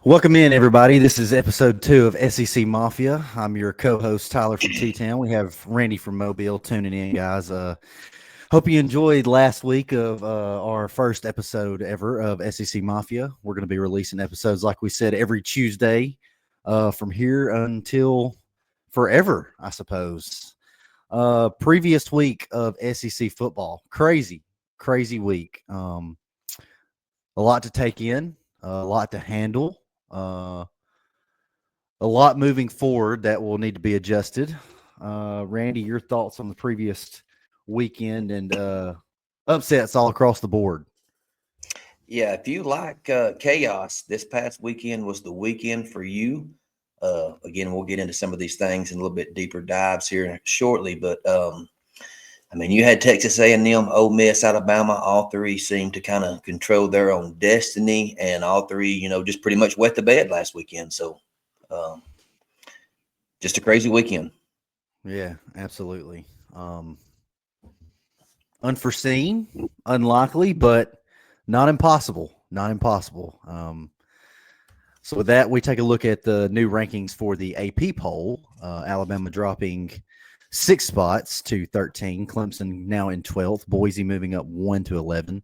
Welcome in, everybody. This is episode 2 of SEC Mafia. I'm your co-host, Tyler from T-Town. We have Randy from Mobile tuning in, guys. Hope you enjoyed last week of our first episode ever of SEC Mafia. We're going to be releasing episodes, like we said, every Tuesday from here until forever, I suppose. Previous week of SEC football. Crazy week. A lot to take in, a lot to handle. A lot moving forward that will need to be adjusted. Randy, your thoughts on the previous weekend and upsets all across the board? Yeah, if you like chaos, this past weekend was the weekend for you. Again, we'll get into some of these things in a little bit deeper dives here shortly. But you had Texas A&M, Ole Miss, Alabama. All three seemed to kind of control their own destiny, and all three, just pretty much wet the bed last weekend. So, just a crazy weekend. Yeah, absolutely. Unforeseen, unlikely, but not impossible. Not impossible. So with that, we take a look at the new rankings for the AP poll. Alabama dropping 6 spots to 13. Clemson now in 12th. Boise moving up 1 to 11.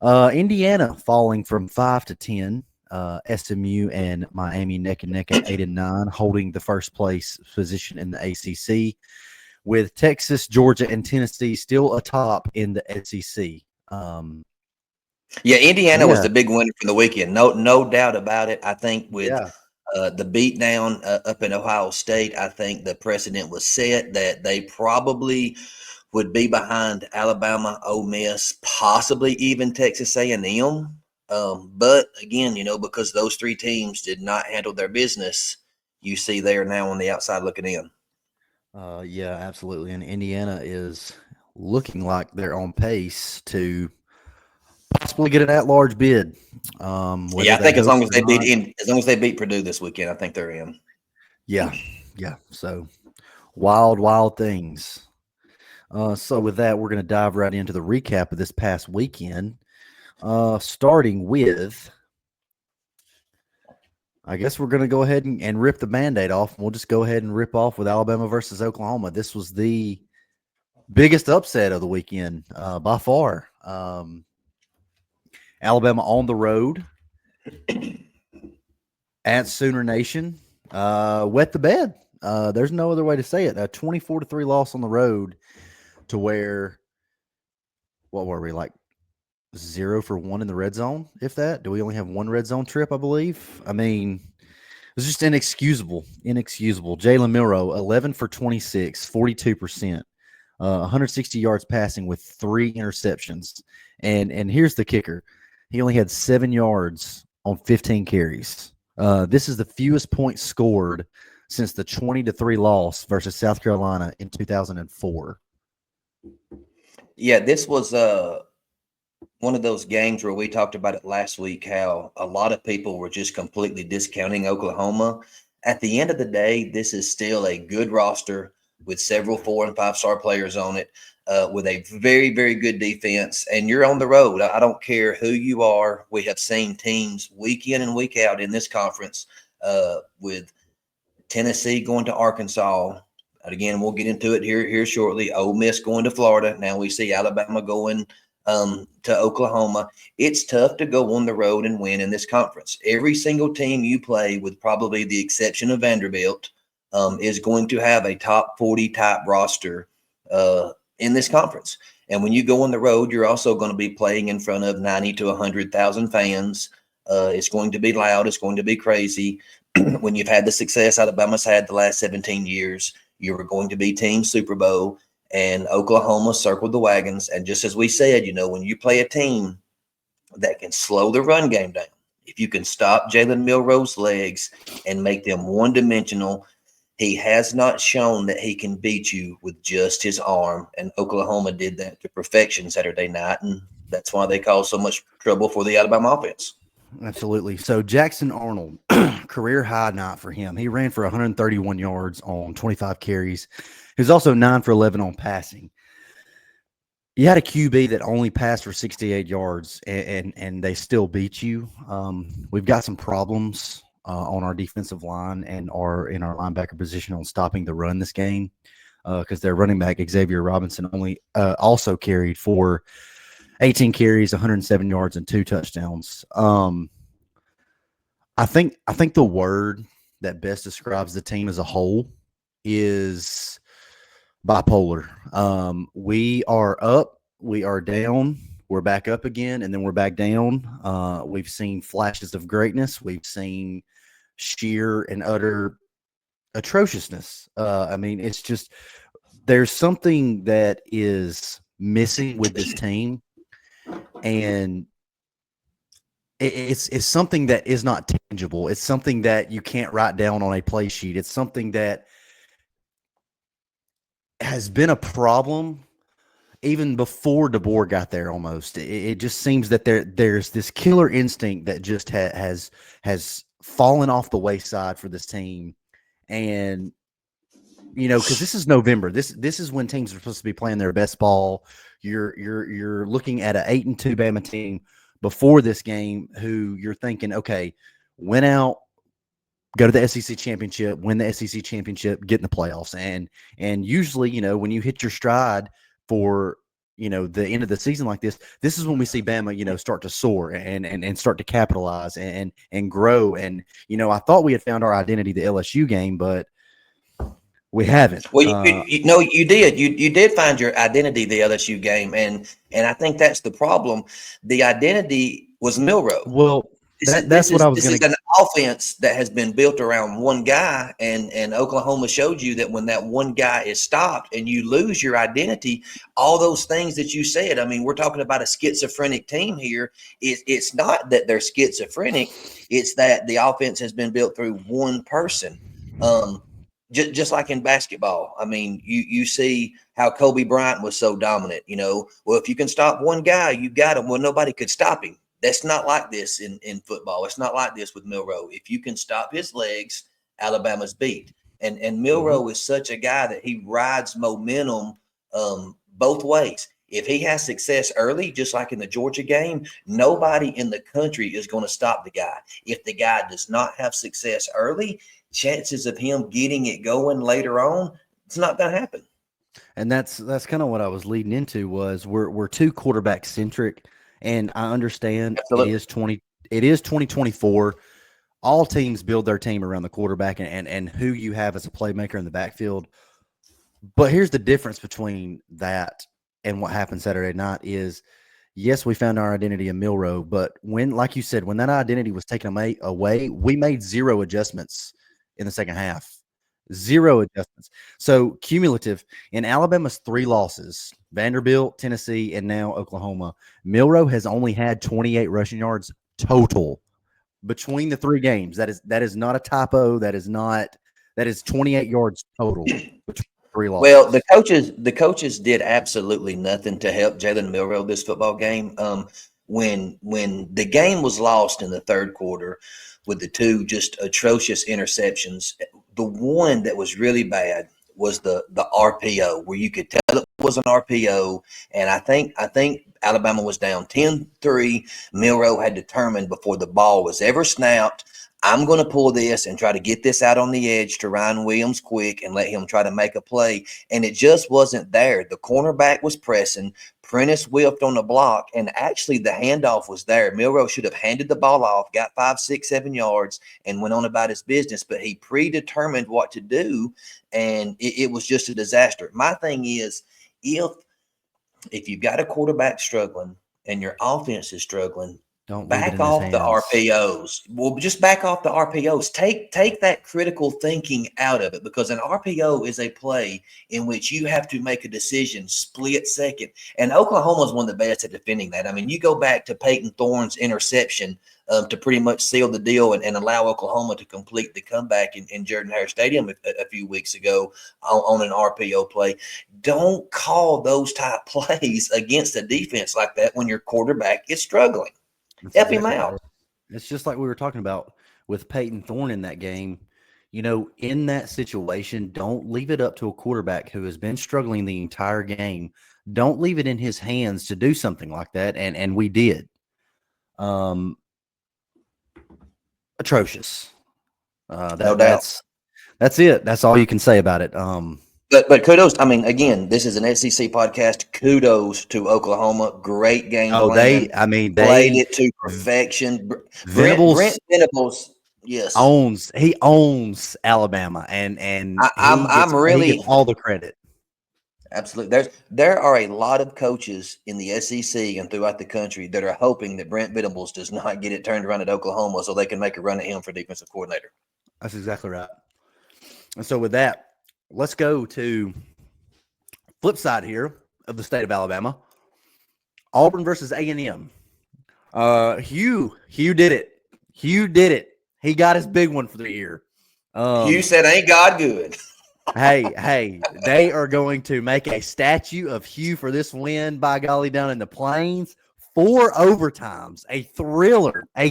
Indiana falling from 5 to 10. SMU and Miami neck and neck at 8 and 9, holding the first place position in the ACC, with Texas, Georgia, and Tennessee still atop in the SEC. Indiana was the big winner from the weekend. No doubt about it. I think with the beatdown up in Ohio State, I think the precedent was set that they probably would be behind Alabama, Ole Miss, possibly even Texas A&M. But again, because those three teams did not handle their business, you see they are now on the outside looking in. Yeah, absolutely. And Indiana is looking like they're on pace to possibly get an at-large bid. I think as long as they beat Purdue this weekend, I think they're in. Yeah. So wild things. So with that, we're going to dive right into the recap of this past weekend. Starting with, I guess we're going to go ahead and rip the Band-Aid off. We'll just go ahead and rip off with Alabama versus Oklahoma. This was the biggest upset of the weekend by far. Alabama on the road at Sooner Nation. Wet the bed. There's no other way to say it. A 24-3 loss on the road to where, what were we, like 0 for 1 in the red zone, if that? Do we only have one red zone trip, I believe? I mean, it's just inexcusable. Jalen Milroe, 11 for 26, 42%, 160 yards passing with 3 interceptions. And here's the kicker. He only had 7 yards on 15 carries. This is the fewest points scored since the 20-3 loss versus South Carolina in 2004. Yeah, this was one of those games where we talked about it last week, how a lot of people were just completely discounting Oklahoma. At the end of the day, this is still a good roster with several 4- and 5-star players on it, with a very, very good defense. And you're on the road. I don't care who you are. We have seen teams week in and week out in this conference, with Tennessee going to Arkansas. Again, we'll get into it here shortly. Ole Miss going to Florida. Now we see Alabama going to Oklahoma. It's tough to go on the road and win in this conference. Every single team you play, with probably the exception of Vanderbilt, is going to have a top 40 type roster in this conference. And when you go on the road, you're also going to be playing in front of 90 to 100,000 fans. It's going to be loud. It's going to be crazy. When you've had the success Alabama's had the last 17 years, you were going to be Team Super Bowl. And Oklahoma circled the wagons. And just as we said, when you play a team that can slow the run game down, if you can stop Jalen Milroe's legs and make them one-dimensional, he has not shown that he can beat you with just his arm. And Oklahoma did that to perfection Saturday night, and that's why they caused so much trouble for the Alabama offense. Absolutely. So Jackson Arnold, career high night for him. He ran for 131 yards on 25 carries. He was also 9 for 11 on passing. You had a QB that only passed for 68 yards, and they still beat you. We've got some problems on our defensive line and in our linebacker position on stopping the run this game because their running back Xavier Robinson only also carried for 18 carries, 107 yards, and 2 touchdowns. I think the word that best describes the team as a whole is bipolar. We are up, we are down, we're back up again, and then we're back down. We've seen flashes of greatness. We've seen sheer and utter atrociousness. I mean, it's just there's something that is missing with this team, and it's something that is not tangible. It's something that you can't write down on a play sheet. It's something that has been a problem even before DeBoer got there. Almost, it just seems that there's this killer instinct that just has fallen off the wayside for this team, and because this is November. This is when teams are supposed to be playing their best ball. You're looking at an 8-2 Bama team before this game, who you're thinking, okay, win out, go to the SEC championship, win the SEC championship, get in the playoffs, and usually, when you hit your stride for the end of the season like this is when we see Bama, start to soar and start to capitalize and grow. And I thought we had found our identity the LSU game, but we haven't. Well, you did. You did find your identity the LSU game, and I think that's the problem. The identity was Milroe. Well, that's what I was going to. This is an offense that has been built around one guy, and Oklahoma showed you that when that one guy is stopped and you lose your identity, all those things that you said. I mean, we're talking about a schizophrenic team here. It's not that they're schizophrenic; it's that the offense has been built through one person. Just like in basketball, I mean, you see how Kobe Bryant was so dominant. Well, if you can stop one guy, you got him. Well, nobody could stop him. That's not like this in football. It's not like this with Milroe. If you can stop his legs, Alabama's beat. And Milroe is such a guy that he rides momentum both ways. If he has success early, just like in the Georgia game, nobody in the country is going to stop the guy. If the guy does not have success early, chances of him getting it going later on, it's not going to happen. And that's kind of what I was leading into was we're too quarterback centric, and I understand Absolutely. it is 2024. All teams build their team around the quarterback and who you have as a playmaker in the backfield. But here's the difference between that and what happened Saturday night is, yes, we found our identity in Milroe, but like you said, when that identity was taken away, we made zero adjustments in the second half. Zero adjustments. So cumulative in Alabama's 3 losses, Vanderbilt, Tennessee, and now Oklahoma, Milroe has only had 28 rushing yards total between the 3 games. That is not a typo. That is 28 yards total between 3 losses. Well, the coaches did absolutely nothing to help Jalen Milroe this football game. When the game was lost in the third quarter with the 2 just atrocious interceptions, the one that was really bad was the RPO, where you could tell it was an RPO. And I think Alabama was down 10-3. Milroe had determined before the ball was ever snapped, I'm going to pull this and try to get this out on the edge to Ryan Williams quick and let him try to make a play. And it just wasn't there. The cornerback was pressing. Prentice whiffed on the block, and actually the handoff was there. Milroe should have handed the ball off, got 5, 6, 7 yards, and went on about his business. But he predetermined what to do, and it was just a disaster. My thing is, if you've got a quarterback struggling and your offense is struggling, don't back off the RPOs. Well, just back off the RPOs. Take that critical thinking out of it, because an RPO is a play in which you have to make a decision split second. And Oklahoma is one of the best at defending that. I mean, you go back to Peyton Thorne's interception to pretty much seal the deal and allow Oklahoma to complete the comeback in Jordan-Hare Stadium a few weeks ago on an RPO play. Don't call those type plays against a defense like that when your quarterback is struggling. Help him out. It's just like we were talking about with Peyton Thorne in that game. In that situation, don't leave it up to a quarterback who has been struggling the entire game. Don't leave it in his hands to do something like that, and we did. Atrocious. No doubt. That's it. That's all you can say about it. But kudos. I mean, again, this is an SEC podcast. Kudos to Oklahoma. Great game Oh, plan. Played they it to perfection. Brent Venables Venables. Yes, owns Alabama, and I'm he really gets all the credit. absolutely. There are a lot of coaches in the SEC and throughout the country that are hoping that Brent Venables does not get it turned around at Oklahoma so they can make a run at him for defensive coordinator. That's exactly right. And so with that, let's go to flip side here of the state of Alabama. Auburn versus A&M. Hugh did it. Hugh did it. He got his big one for the year. Hugh said, "Ain't God good?" Hey, they are going to make a statue of Hugh for this win, by golly, down in the Plains. 4 overtimes, a thriller. I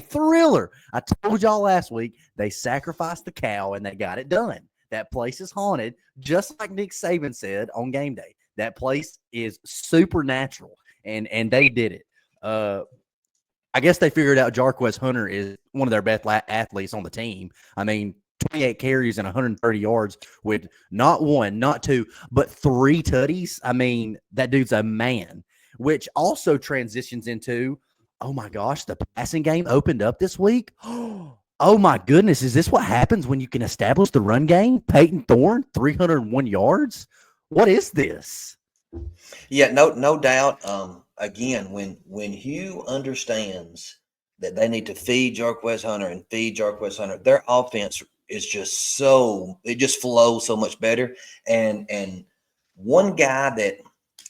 told y'all last week they sacrificed the cow and they got it done. That place is haunted, just like Nick Saban said on game day. That place is supernatural, and they did it. I guess they figured out Jarquez Hunter is one of their best athletes on the team. I mean, 28 carries and 130 yards with not one, not two, but 3 tutties. I mean, that dude's a man, which also transitions into, oh my gosh, the passing game opened up this week. Oh my goodness, is this what happens when you can establish the run game? Peyton Thorne, 301 yards. What is this? Yeah, no doubt. Again, when Hugh understands that they need to feed Jarquez Hunter and feed Jarquez Hunter, their offense is just it just flows so much better. And one guy that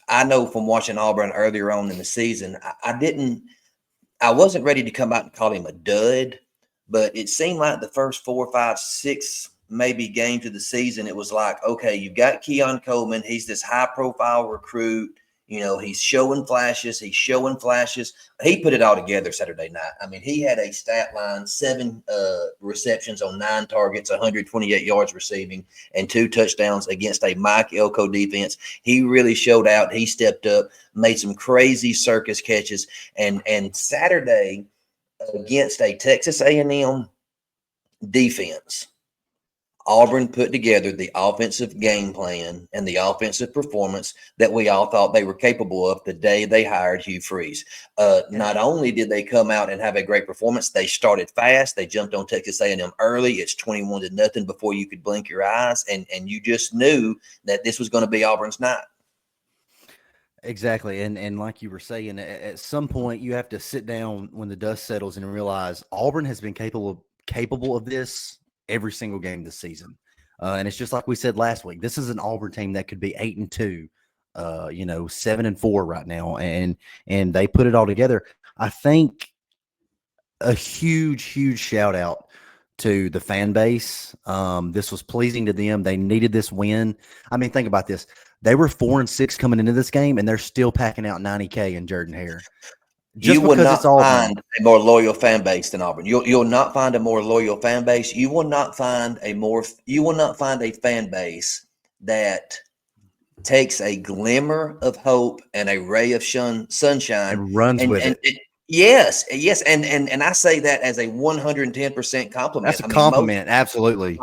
I know from watching Auburn earlier on in the season, I wasn't ready to come out and call him a dud, but it seemed like the first 4, 5, 6 maybe games of the season, it was like, okay, you've got Keon Coleman. He's this high-profile recruit. You know, he's showing flashes. He put it all together Saturday night. I mean, he had a stat line, 7 receptions on 9 targets, 128 yards receiving, and 2 touchdowns against a Mike Elko defense. He really showed out. He stepped up, made some crazy circus catches. And Saturday against a Texas A&M defense, Auburn put together the offensive game plan and the offensive performance that we all thought they were capable of the day they hired Hugh Freeze. Not only did they come out and have a great performance, they started fast. They jumped on Texas A&M early. It's 21-0 before you could blink your eyes, and you just knew that this was going to be Auburn's night. Exactly, and like you were saying, at some point you have to sit down when the dust settles and realize Auburn has been capable of this every single game this season. And it's just like we said last week. This is an Auburn team that could be 8-2, 7-4 right now, and they put it all together. I think a huge shout out to the fan base. This was pleasing to them. They needed this win. I mean, think about this. They were 4-6 coming into this game, and they're still packing out 90K in Jordan-Hare. You will not find a more loyal fan base than Auburn. You'll not find a more loyal fan base. You will not find a fan base that takes a glimmer of hope and a ray of sunshine and runs with it. Yes, and I say that as a 110% compliment. That's a compliment, absolutely.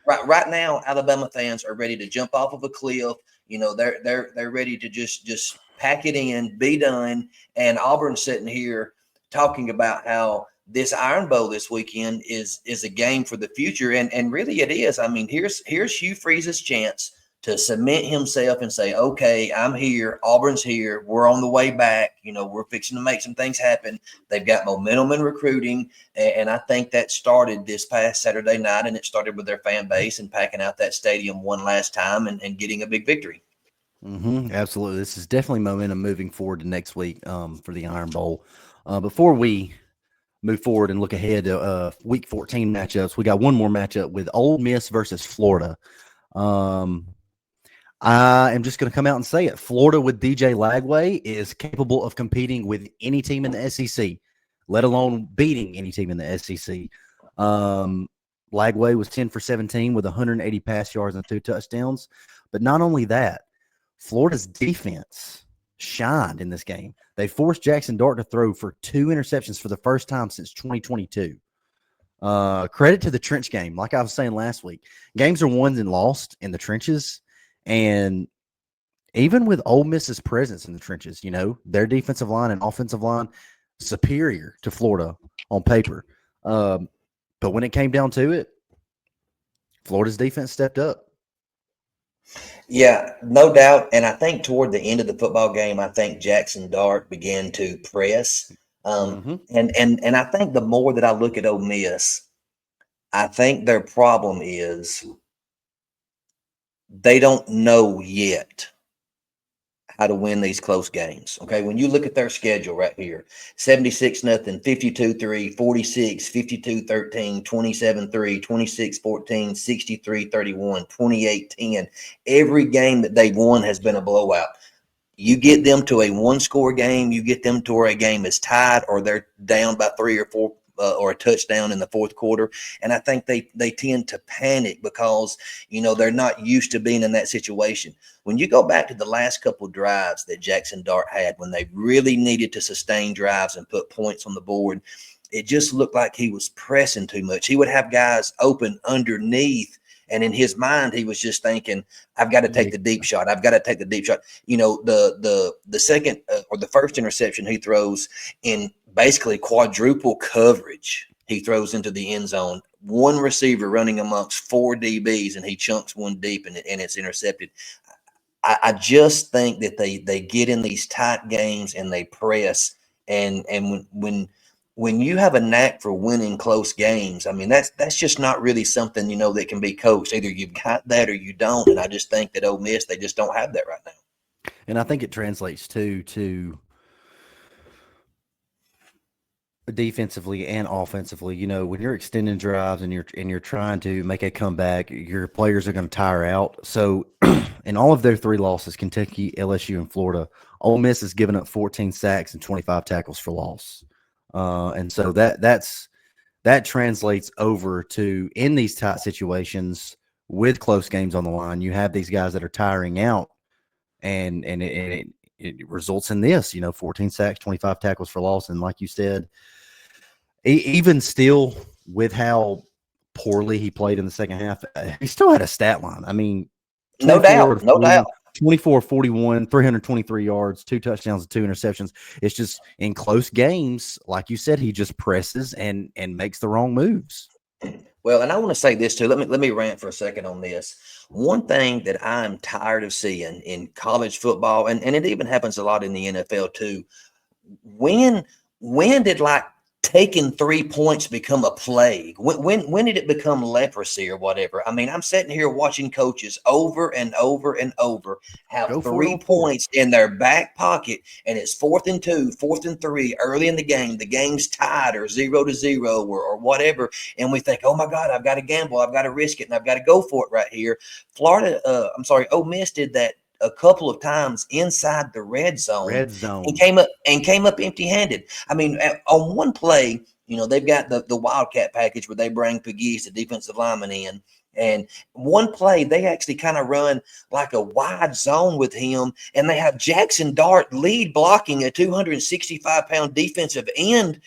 Right now, Alabama fans are ready to jump off of a cliff. You know, they're ready to just pack it in, be done. And Auburn's sitting here talking about how this Iron Bowl this weekend is a game for the future, and really it is. I mean, here's Hugh Freeze's chance to cement himself and say, okay, I'm here. Auburn's here. We're on the way back. You know, we're fixing to make some things happen. They've got momentum in recruiting. And I think that started this past Saturday night, and it started with their fan base and packing out that stadium one last time and getting a big victory. Absolutely. This is definitely momentum moving forward to next week for the Iron Bowl. Before we move forward and look ahead to Week 14 matchups, we got one more matchup with Ole Miss versus Florida. I am just going to come out and say it. Florida with DJ Lagway is capable of competing with any team in the SEC, let alone beating any team in the SEC. Lagway was 10 for 17 with 180 pass yards and 2 touchdowns. But not only that, Florida's defense shined in this game. They forced Jackson Dart to throw for 2 interceptions for the first time since 2022. Credit to the trench game. Like I was saying last week, games are won and lost in the trenches. And even with Ole Miss's presence in the trenches, their defensive line and offensive line superior to Florida on paper. But when it came down to it, Florida's defense stepped up. Yeah, no doubt. And I think toward the end of the football game, I think Jackson Dart began to press. And I think the more that I look at Ole Miss, I think their problem is they don't know yet how to win these close games. Okay. When you look at their schedule right here, 76-0, 52-3, 46, 52-13, 27-3, 26-14, 63-31, 28-10. Every game that they've won has been a blowout. You get them to a one-score game, you get them to where a game is tied or they're down by 3 or 4 or a touchdown in the fourth quarter. And I think they tend to panic because, they're not used to being in that situation. When you go back to the last couple of drives that Jackson Dart had, when they really needed to sustain drives and put points on the board, it just looked like he was pressing too much. He would have guys open underneath. And in his mind, he was just thinking, I've got to take the deep shot. I've got to take the deep shot. The second or the first interception he throws in basically quadruple coverage, he throws into the end zone. One receiver running amongst 4 DBs, and he chunks one deep, and it's intercepted. I just think that they get in these tight games and they press. And when you have a knack for winning close games, I mean, that's just not really something, that can be coached. Either you've got that or you don't. And I just think that Ole Miss, they just don't have that right now. And I think it translates to defensively and offensively. When you're extending drives and you're trying to make a comeback, your players are going to tire out. So in all of their 3 losses, Kentucky, LSU, and Florida, Ole Miss has given up 14 sacks and 25 tackles for loss. And so that translates over to, in these tight situations with close games on the line, you have these guys that are tiring out, and it results in this, 14 sacks, 25 tackles for loss. And like you said, even still with how poorly he played in the second half, he still had a stat line. I mean, no doubt. 24, 41, 323 yards, 2 touchdowns, and 2 interceptions. It's just in close games, like you said, he just presses and makes the wrong moves. Well, and I want to say this too. Let me rant for a second on this. One thing that I'm tired of seeing in college football, and it even happens a lot in the NFL too. When did taking 3 points become a plague? When did it become leprosy or whatever? I mean, I'm sitting here watching coaches over and over and over have 3 points in their back pocket, and it's 4th and 2, 4th and 3, early in the game. The game's tied or 0-0 or whatever, and we think, oh my God, I've got to gamble, I've got to risk it, and I've got to go for it right here. Ole Miss did that a couple of times inside the red zone. And came up empty-handed. I mean, on one play, they've got the Wildcat package where they bring Pegues, the defensive lineman, in. And one play, they actually kind of run like a wide zone with him, and they have Jackson Dart lead blocking a 265-pound defensive end,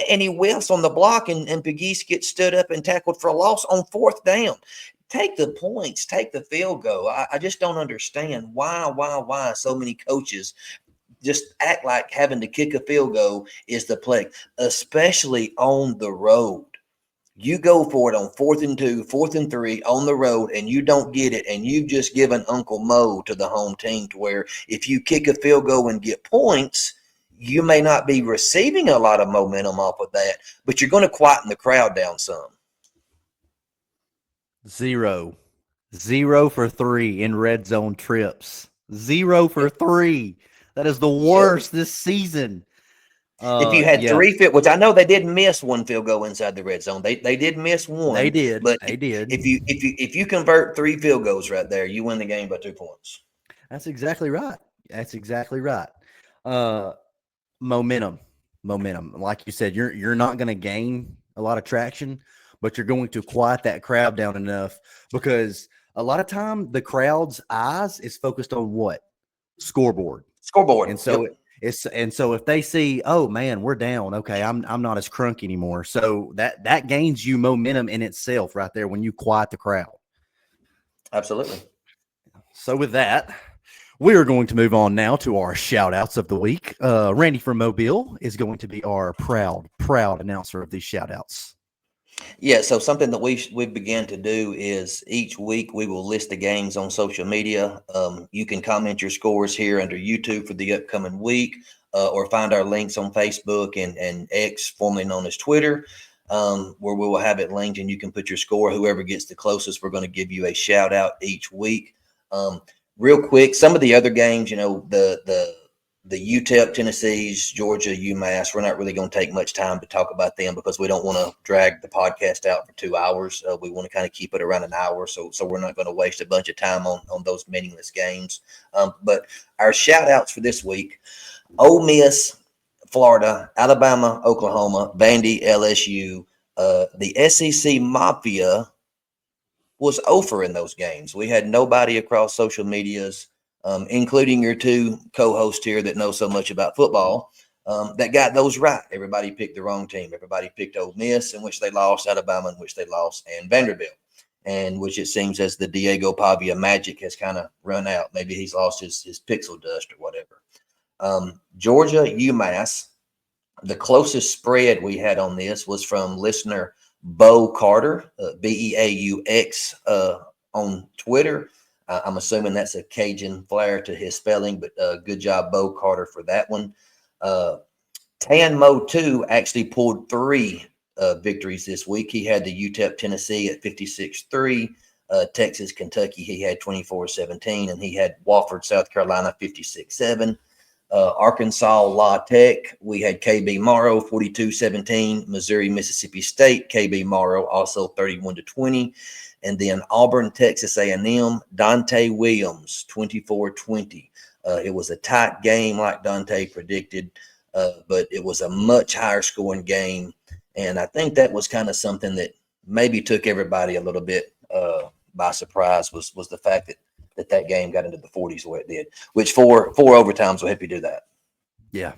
and he whiffs on the block, and Pegues gets stood up and tackled for a loss on 4th down. Take the points, take the field goal. I just don't understand why so many coaches just act like having to kick a field goal is the plague, especially on the road. You go for it on 4th and 2, 4th and 3 on the road, and you don't get it, and you've just given Uncle Mo to the home team, to where if you kick a field goal and get points, you may not be receiving a lot of momentum off of that, but you're going to quieten the crowd down some. 0 for 3 in red zone trips. 0 for 3. That is the worst this season. If you had 3 field, which I know they did miss 1 field goal inside the red zone. They did miss 1. They did. But they did. If you convert 3 field goals right there, you win the game by 2 points. That's exactly right. Momentum. Like you said, you're not going to gain a lot of traction, but you're going to quiet that crowd down enough, because a lot of time the crowd's eyes is focused on what? Scoreboard. Scoreboard. And so Yep. so if they see, oh man, we're down, okay, I'm not as crunk anymore. So that gains you momentum in itself right there when you quiet the crowd. Absolutely. So with that, we are going to move on now to our shout outs of the week. Randy from Mobile is going to be our proud announcer of these shout outs. Yeah, so something that we began to do is each week we will list the games on social media. You can comment your scores here under YouTube for the upcoming week, or find our links on Facebook and X, formerly known as Twitter, where we will have it linked, and you can put your score. Whoever gets the closest, we're going to give you a shout out each week. Real quick, some of the other games, the UTEP, Tennessee's, Georgia, UMass, we're not really going to take much time to talk about them because we don't want to drag the podcast out for 2 hours. We want to kind of keep it around an hour, so we're not going to waste a bunch of time on those meaningless games. But our shout outs for this week: Ole Miss, Florida, Alabama, Oklahoma, Vandy, LSU. The SEC Mafia was over in those games. We had nobody across social medias, including your two co-hosts here that know so much about football, that got those right. Everybody picked the wrong team. Everybody picked Ole Miss, in which they lost, Alabama, in which they lost, and Vanderbilt, and which it seems as the Diego Pavia magic has kind of run out. Maybe he's lost his pixel dust or whatever. Georgia, UMass. The closest spread we had on this was from listener Bo Carter, Beaux, on Twitter. I'm assuming that's a Cajun flair to his spelling, but good job, Bo Carter, for that one. Tan Mo 2 actually pulled 3 victories this week. He had the UTEP Tennessee at 56-3. Texas, Kentucky, he had 24-17, and he had Wofford, South Carolina, 56-7. Arkansas La Tech, we had KB Morrow 42-17. Missouri, Mississippi State, KB Morrow also 31-20. And then Auburn, Texas A&M, Dante Williams 24-20. It was a tight game like Dante predicted, but it was a much higher scoring game. And I think that was kind of something that maybe took everybody a little bit by surprise, was the fact that game got into the 40s the way it did, which four overtimes will help you do that. Yeah.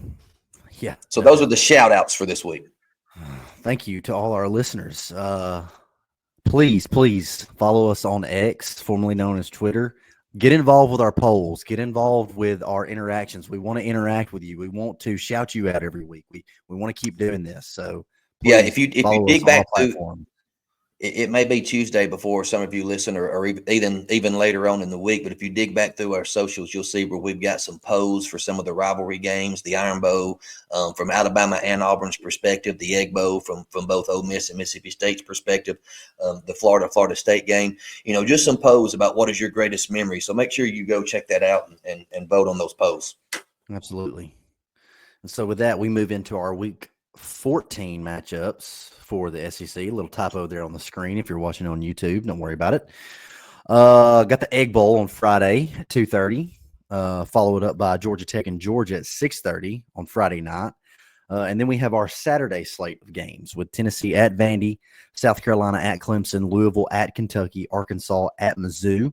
So those are the shout outs for this week. Thank you to all our listeners. Please follow us on X, formerly known as Twitter. Get involved with our polls. Get involved with our interactions. We want to interact with you. We want to shout you out every week. We want to keep doing this. So yeah, if you dig back to, it may be Tuesday before some of you listen, or even later on in the week. But if you dig back through our socials, you'll see where we've got some polls for some of the rivalry games, the Iron Bowl from Alabama and Auburn's perspective, the Egg Bowl from both Ole Miss and Mississippi State's perspective, the Florida State game. Just some polls about what is your greatest memory. So make sure you go check that out and vote on those polls. Absolutely. And so with that, we move into our week 14 matchups for the SEC. A little typo there on the screen if you're watching on YouTube. Don't worry about it. Got the Egg Bowl on Friday at 2:30, followed up by Georgia Tech and Georgia at 6:30 on Friday night. And then we have our Saturday slate of games with Tennessee at Vandy, South Carolina at Clemson, Louisville at Kentucky, Arkansas at Mizzou.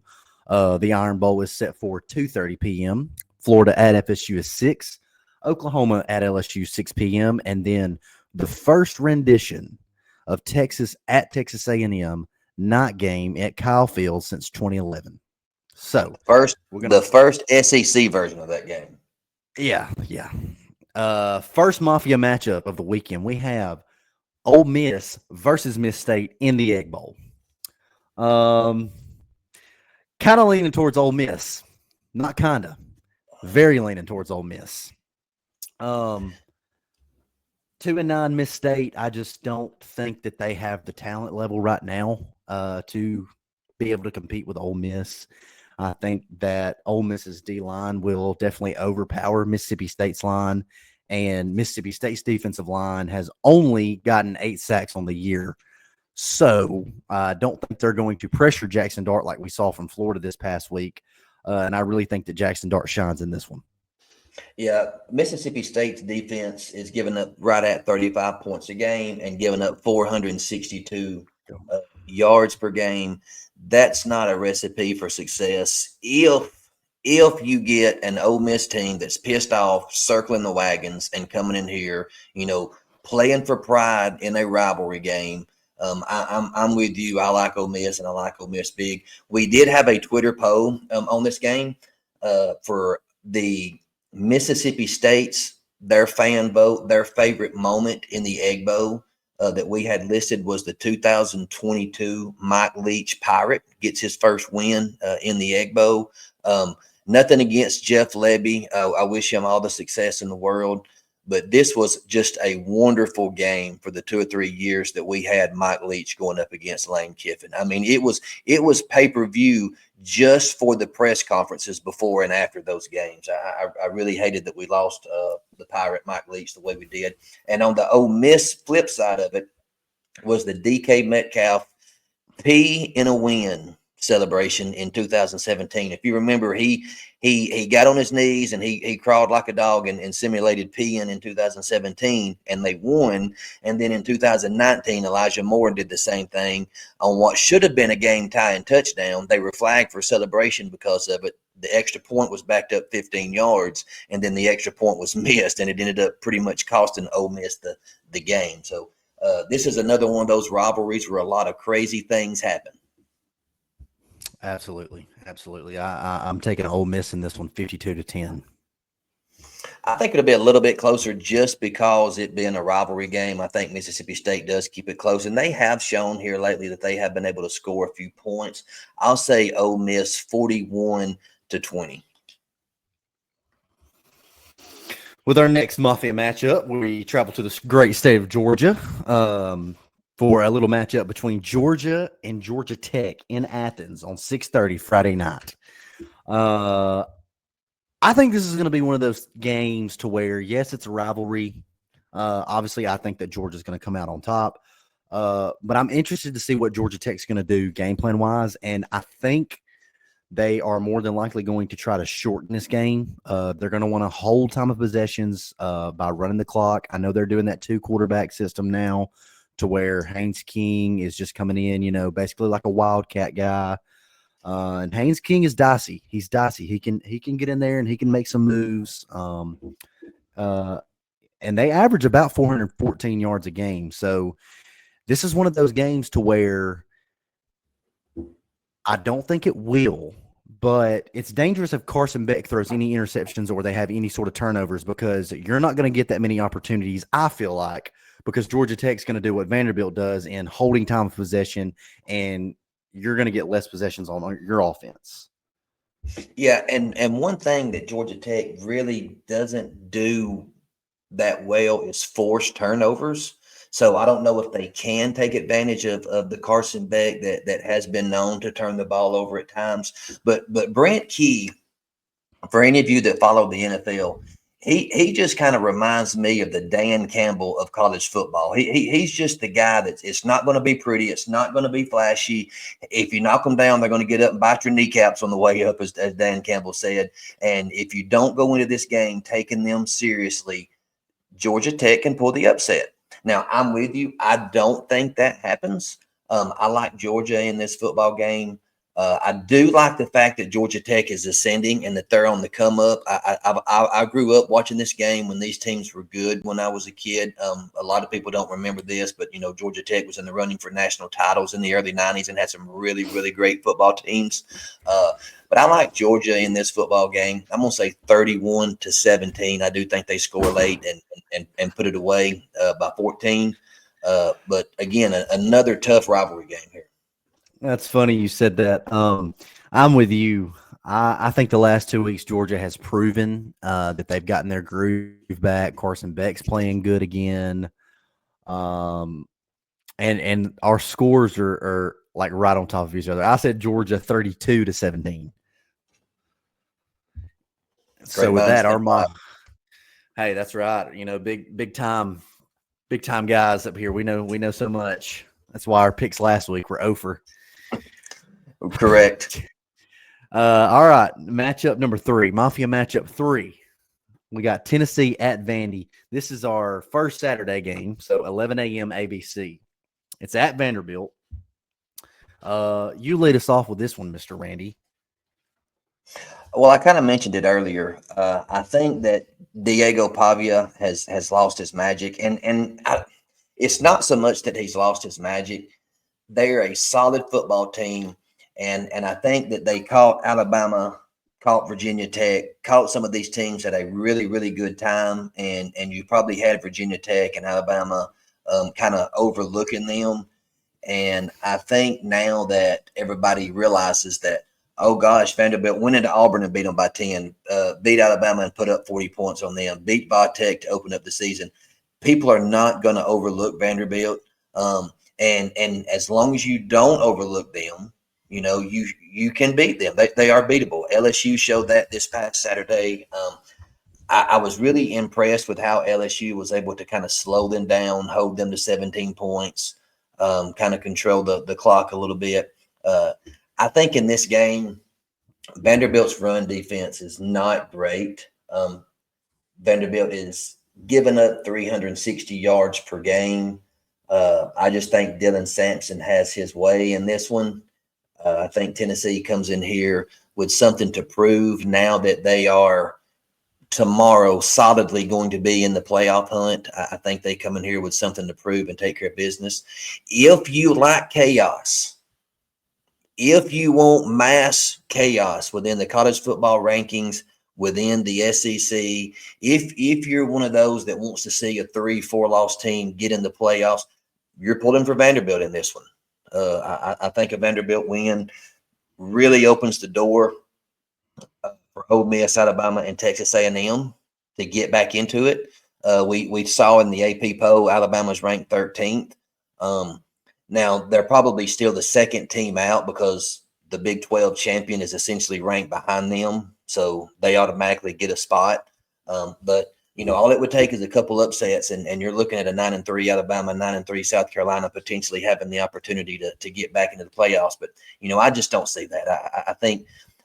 The Iron Bowl is set for 2:30 p.m. Florida at FSU is 6. Oklahoma at LSU 6 p.m. And then the first rendition of Texas at Texas A&M night game at Kyle Field since 2011. So the first SEC version of that game. Yeah. First Mafia matchup of the weekend. We have Ole Miss versus Miss State in the Egg Bowl. Kind of leaning towards Ole Miss. Not kind of. Very leaning towards Ole Miss. 2-9 Miss State. I just don't think that they have the talent level right now to be able to compete with Ole Miss. I think that Ole Miss's D-line will definitely overpower Mississippi State's line, and Mississippi State's defensive line has only gotten 8 sacks on the year. So I don't think they're going to pressure Jackson Dart like we saw from Florida this past week, and I really think that Jackson Dart shines in this one. Yeah, Mississippi State's defense is giving up right at 35 points a game and giving up 462 yards per game. That's not a recipe for success if if you get an Ole Miss team that's pissed off, circling the wagons, and coming in here, playing for pride in a rivalry game. I'm with you. I like Ole Miss, and I like Ole Miss big. We did have a Twitter poll on this game for the Mississippi State's their fan vote. Their favorite moment in the Egg Bowl that we had listed was the 2022 Mike Leach Pirate gets his first win in the Egg Bowl. Nothing against Jeff Lebby. I wish him all the success in the world. But this was just a wonderful game for the 2 or 3 years that we had Mike Leach going up against Lane Kiffin. I mean, it was pay-per-view just for the press conferences before and after those games. I really hated that we lost the Pirate Mike Leach the way we did. And on the Ole Miss flip side of it was the DK Metcalf P in a win celebration in 2017. If you remember, he got on his knees and he crawled like a dog and simulated peeing in 2017, and they won. And then in 2019, Elijah Moore did the same thing on what should have been a game tying touchdown. They were flagged for celebration because of it. The extra point was backed up 15 yards, and then the extra point was missed, and it ended up pretty much costing Ole Miss the game. So this is another one of those rivalries where a lot of crazy things happen. Absolutely. I'm taking Ole Miss in this one, 52-10. I think it'll be a little bit closer just because it being a rivalry game. I think Mississippi State does keep it close, and they have shown here lately that they have been able to score a few points. I'll say Ole Miss 41-20. With our next Mafia matchup, we travel to the great state of Georgia for a little matchup between Georgia and Georgia Tech in Athens on 6:30 Friday night. I think this is going to be one of those games to where, yes, it's a rivalry. Obviously, I think that Georgia's going to come out on top. But I'm interested to see what Georgia Tech's going to do game plan-wise, and I think they are more than likely going to try to shorten this game. They're going to want to hold time of possessions by running the clock. I know they're doing that 2-quarterback system now to where Haynes King is just coming in, basically like a wildcat guy. And Haynes King is dicey. He's dicey. He can get in there and he can make some moves. And they average about 414 yards a game. So this is one of those games to where I don't think it will, but it's dangerous if Carson Beck throws any interceptions or they have any sort of turnovers, because you're not going to get that many opportunities, I feel like, because Georgia Tech's going to do what Vanderbilt does in holding time of possession, and you're going to get less possessions on your offense. Yeah, and one thing that Georgia Tech really doesn't do that well is force turnovers. So I don't know if they can take advantage of the Carson Beck that has been known to turn the ball over at times. But Brant Key, for any of you that follow the NFL, he just kind of reminds me of the Dan Campbell of college football. He's just the guy that it's not going to be pretty. It's not going to be flashy. If you knock them down, they're going to get up and bite your kneecaps on the way up, as Dan Campbell said. And if you don't go into this game taking them seriously, Georgia Tech can pull the upset. Now, I'm with you. I don't think that happens. I like Georgia in this football game. I do like the fact that Georgia Tech is ascending and that they're on the come up. I grew up watching this game when these teams were good when I was a kid. A lot of people don't remember this, but, Georgia Tech was in the running for national titles in the early 90s and had some really, really great football teams. But I like Georgia in this football game. I'm going to say 31-17. I do think they score late and put it away by 14. But again, another tough rivalry game here. That's funny you said that. I'm with you. I think the last 2 weeks Georgia has proven that they've gotten their groove back. Carson Beck's playing good again. And our scores are like right on top of each other. I said Georgia 32-17. So with that, hey, that's right. Big time guys up here. We know so much. That's why our picks last week were over. Correct. All right, matchup number 3, Mafia matchup 3. We got Tennessee at Vandy. This is our first Saturday game, so 11 a.m. ABC. It's at Vanderbilt. You lead us off with this one, Mr. Randy. Well, I kind of mentioned it earlier. I think that Diego Pavia has lost his magic, and it's not so much that he's lost his magic. They're a solid football team, and I think that they caught Alabama, caught Virginia Tech, caught some of these teams at a really good time, and you probably had Virginia Tech and Alabama kind of overlooking them. And I think now that everybody realizes that, oh gosh, Vanderbilt went into Auburn and beat them by 10, beat Alabama and put up 40 points on them, beat Tech to open up the season. People are not going to overlook Vanderbilt. And as long as you don't overlook them, you can beat them. They are beatable. LSU showed that this past Saturday. I was really impressed with how LSU was able to kind of slow them down, hold them to 17 points, kind of control the clock a little bit. I think in this game, Vanderbilt's run defense is not great. Vanderbilt is giving up 360 yards per game. I just think Dylan Sampson has his way in this one. I think Tennessee comes in here with something to prove now that they are tomorrow solidly going to be in the playoff hunt. I think they come in here with something to prove and take care of business. If you like chaos, if you want mass chaos within the college football rankings, within the SEC, if you're one of those that wants to see a 3-4 loss team get in the playoffs, you're pulling for Vanderbilt in this one. I think a Vanderbilt win really opens the door for Ole Miss, Alabama, and Texas A&M to get back into it. We saw in the AP poll, Alabama's ranked 13th. Now, they're probably still the second team out because the Big 12 champion is essentially ranked behind them, so they automatically get a spot. But all it would take is a couple upsets, and you're looking at a 9-3 Alabama, 9-3 South Carolina potentially having the opportunity to get back into the playoffs. But I just don't see that.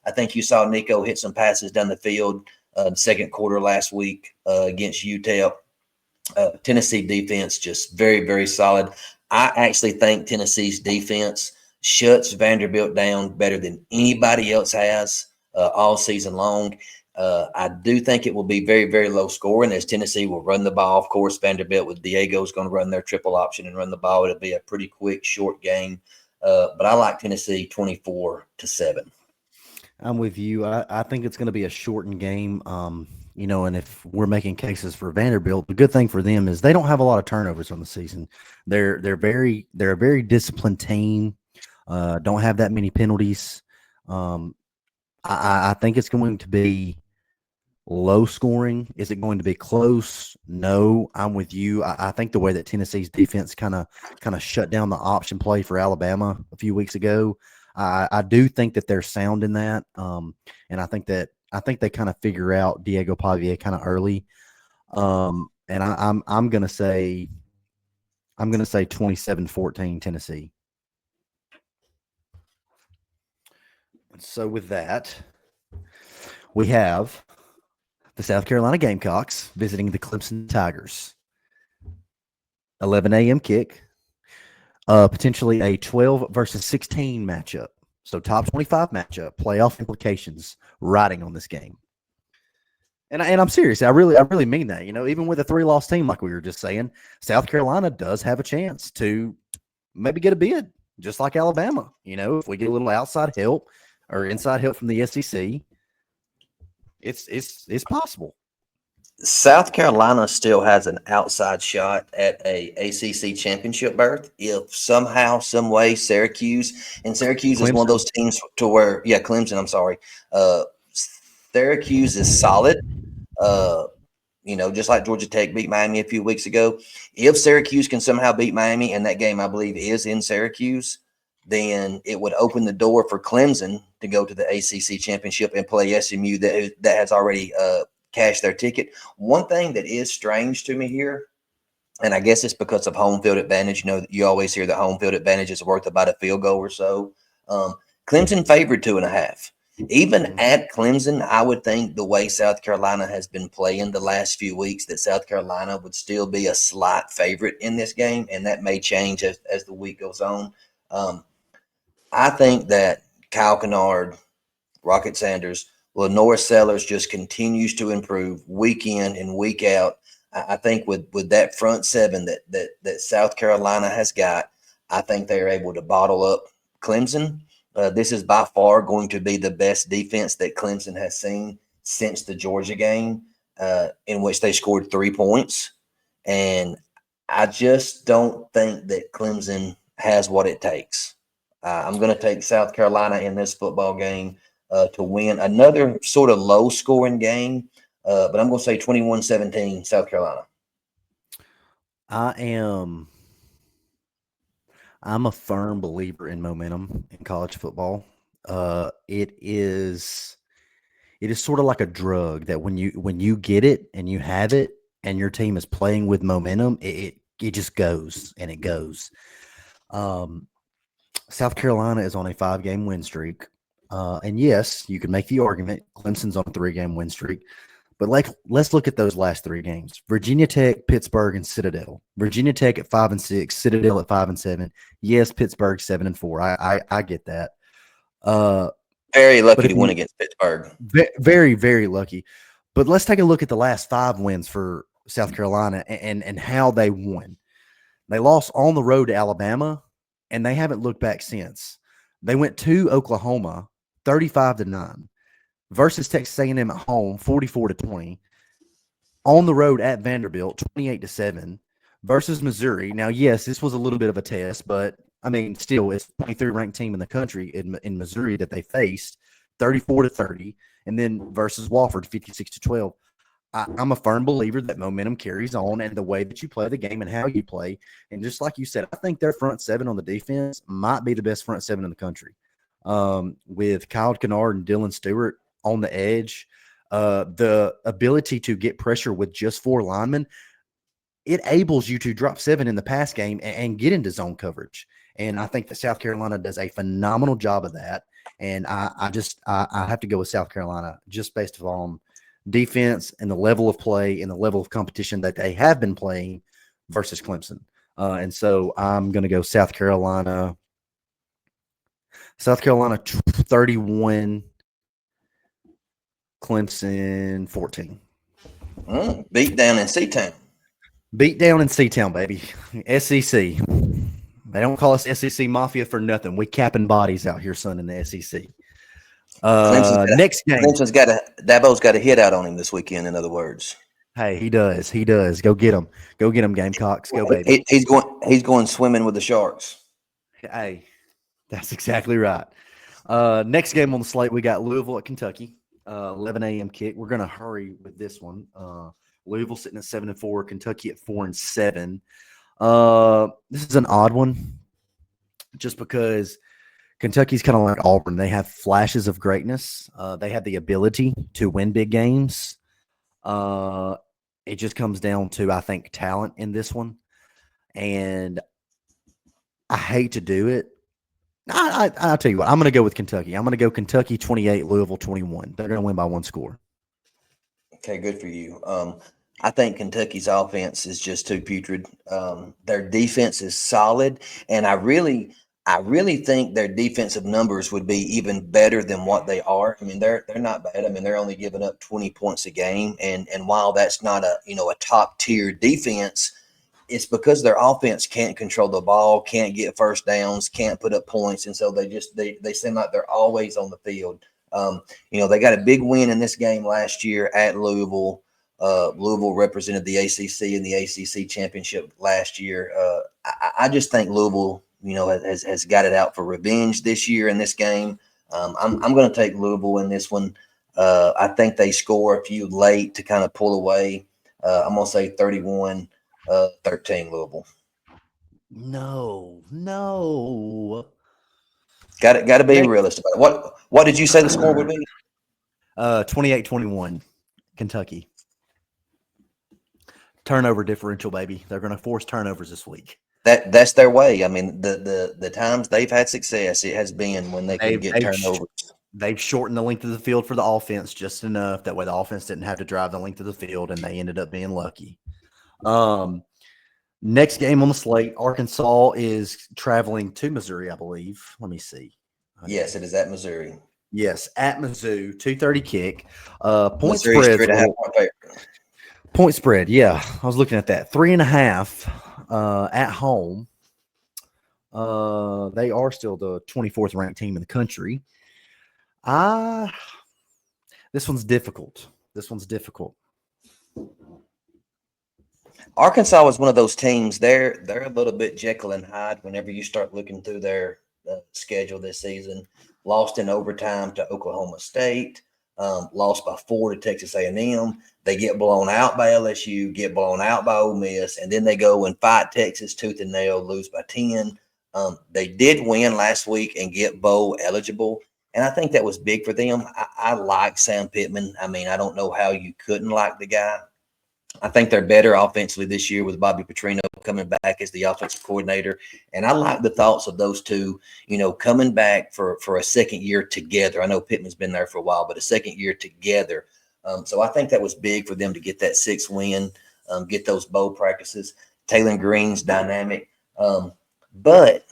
I think you saw Nico hit some passes down the field second quarter last week against UTEP. Tennessee defense just very solid. I actually think Tennessee's defense shuts Vanderbilt down better than anybody else has all season long. I do think it will be very low scoring as Tennessee will run the ball. Of course, Vanderbilt with Diego is going to run their triple option and run the ball. It'll be a pretty quick, short game. But I like Tennessee 24-7. I'm with you. I think it's going to be a shortened game. And if we're making cases for Vanderbilt, the good thing for them is they don't have a lot of turnovers on the season. They're a very disciplined team. Don't have that many penalties. I think it's going to be low scoring. Is it going to be close? No, I'm with you. I think the way that Tennessee's defense kind of shut down the option play for Alabama a few weeks ago, I do think that they're sound in that. And I think they kind of figure out Diego Pavia kind of early. And I'm gonna say 27-14 Tennessee. So with that, we have the South Carolina Gamecocks visiting the Clemson Tigers. 11 a.m. kick. Potentially a 12 versus 16 matchup. So top 25 matchup, playoff implications riding on this game. And I'm serious. I really mean that. Even with a 3-loss team, like we were just saying, South Carolina does have a chance to maybe get a bid, just like Alabama. If we get a little outside help or inside help from the SEC, it's possible. South Carolina still has an outside shot at a ACC championship berth if somehow, some way, Syracuse Clemson. is one of those teams to where, Clemson. I'm sorry, Syracuse is solid. Just like Georgia Tech beat Miami a few weeks ago. If Syracuse can somehow beat Miami, and that game I believe is in Syracuse, then it would open the door for Clemson to go to the ACC championship and play SMU that has already cash their ticket. One thing that is strange to me here, and I guess it's because of home field advantage. You always hear that home field advantage is worth about a field goal or so. Clemson favored 2.5. Even at Clemson, I would think the way South Carolina has been playing the last few weeks that South Carolina would still be a slight favorite in this game, and that may change as the week goes on. I think that Kyle Kennard, Rocket Sanders, Lenore Sellers just continues to improve week in and week out. I think with that front seven that South Carolina has got, I think they are able to bottle up Clemson. This is by far going to be the best defense that Clemson has seen since the Georgia game, in which they scored 3 points. And I just don't think that Clemson has what it takes. I'm going to take South Carolina in this football game to win another sort of low scoring game, but I'm going to say 21-17 South Carolina. I'm a firm believer in momentum in college football. It is sort of like a drug that when you get it and you have it and your team is playing with momentum, it just goes and it goes. South Carolina is on a 5-game win streak. And yes, you can make the argument Clemson's on a 3-game win streak. But let's look at those last 3 games: Virginia Tech, Pittsburgh, and Citadel. Virginia Tech at 5-6, Citadel at 5-7. Yes, Pittsburgh 7-4. I get that. Very lucky to win against Pittsburgh. Very, very lucky. But let's take a look at the last 5 wins for South Carolina and how they won. They lost on the road to Alabama, and they haven't looked back since. They went to Oklahoma, 35-9. Versus Texas A&M at home, 44-20. On the road at Vanderbilt, 28-7. Versus Missouri. Now, yes, this was a little bit of a test, but I mean, still, it's the 23rd ranked team in the country in Missouri that they faced, 34-30. And then versus Wofford, 56-12. I'm a firm believer that momentum carries on, and the way that you play the game and how you play. And just like you said, I think their front seven on the defense might be the best front seven in the country. With Kyle Kennard and Dylan Stewart on the edge, the ability to get pressure with just 4 linemen, it enables you to drop 7 in the pass game and get into zone coverage. And I think that South Carolina does a phenomenal job of that. And I have to go with South Carolina just based on defense and the level of play and the level of competition that they have been playing versus Clemson. And so I'm going to go South Carolina. South Carolina 31, Clemson 14. Beat down in C-Town. Beat down in C-Town, baby. SEC. They don't call us SEC Mafia for nothing. We capping bodies out here, son, in the SEC. Next game. Dabo's got a hit out on him this weekend, in other words. Hey, he does. He does. Go get him. Go get him, Gamecocks. Go, baby. He's going swimming with the Sharks. Hey, that's exactly right. Next game on the slate, we got Louisville at Kentucky. 11 a.m. kick. We're going to hurry with this one. Louisville sitting at 7-4, Kentucky at 4-7. This is an odd one just because Kentucky's kind of like Auburn. They have flashes of greatness. They have the ability to win big games. It just comes down to, I think, talent in this one. And I hate to do it. I'll tell you what. I'm going to go with Kentucky. I'm going to go Kentucky 28, Louisville 21. They're going to win by 1 score. Okay, good for you. I think Kentucky's offense is just too putrid. Their defense is solid, and I really think their defensive numbers would be even better than what they are. I mean, they're not bad. I mean, they're only giving up 20 points a game, and while that's not a top tier defense, it's because their offense can't control the ball, can't get first downs, can't put up points, and so they seem like they're always on the field. They got a big win in this game last year at Louisville. Louisville represented the ACC in the ACC championship last year. I just think Louisville, has got it out for revenge this year in this game. I'm going to take Louisville in this one. I think they score a few late to kind of pull away. I'm going to say 31-13 Louisville. No. Got to be realistic about it. What did you say the score would be? 28-21, Kentucky. Turnover differential, baby. They're going to force turnovers this week. That's their way. I mean, the times they've had success, it has been when they can get turnovers. They've shortened the length of the field for the offense just enough. That way the offense didn't have to drive the length of the field, and they ended up being lucky. Next game on the slate, Arkansas is traveling to Missouri, I believe. Let me see. Yes, it is at Missouri. Yes, at Mizzou, 2:30 kick. Point Missouri's spread's a 3.5 little point favorite. point spread. Yeah, I was looking at that 3.5 at home. They are still the 24th ranked team in the country. Ah, this one's difficult. This one's difficult. Arkansas was one of those teams. They're a little bit Jekyll and Hyde whenever you start looking through their schedule this season. Lost in overtime to Oklahoma State. Lost by 4 to Texas A&M. They get blown out by LSU, get blown out by Ole Miss, and then they go and fight Texas tooth and nail, lose by 10. They did win last week and get bowl eligible, and I think that was big for them. I like Sam Pittman. I mean, I don't know how you couldn't like the guy. I think they're better offensively this year with Bobby Petrino coming back as the offensive coordinator. And I like the thoughts of those two, coming back for a second year together. I know Pittman's been there for a while, but a second year together. So I think that was big for them to get that 6th win, get those bowl practices. Taylor Green's dynamic. But